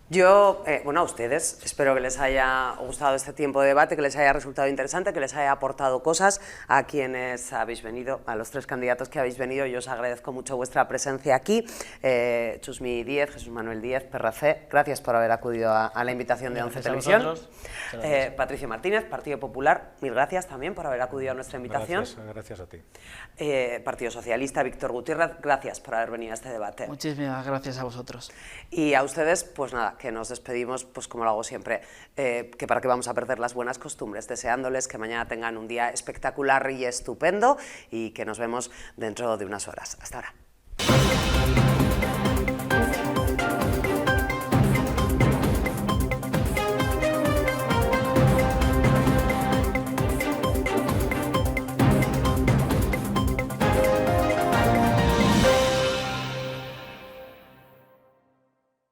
Yo, bueno, a ustedes, espero que les haya gustado este tiempo de debate, que les haya resultado interesante, que les haya aportado cosas. A quienes habéis venido, a los 3 candidatos que habéis venido, yo os agradezco mucho vuestra presencia aquí. Chusmi Díez, Jesús Manuel Díez, PRC, gracias por haber acudido a la invitación de 11 Televisión. Patricio Martínez, Partido Popular, mil gracias también por haber acudido a nuestra invitación. Gracias a ti. Partido Socialista, Víctor Gutiérrez, gracias por haber venido a este debate. Muchísimas gracias a vosotros. Y a ustedes, pues nada, que nos despedimos, pues como lo hago siempre, que para qué vamos a perder las buenas costumbres, deseándoles que mañana tengan un día espectacular y estupendo y que nos vemos dentro de unas horas. Hasta ahora.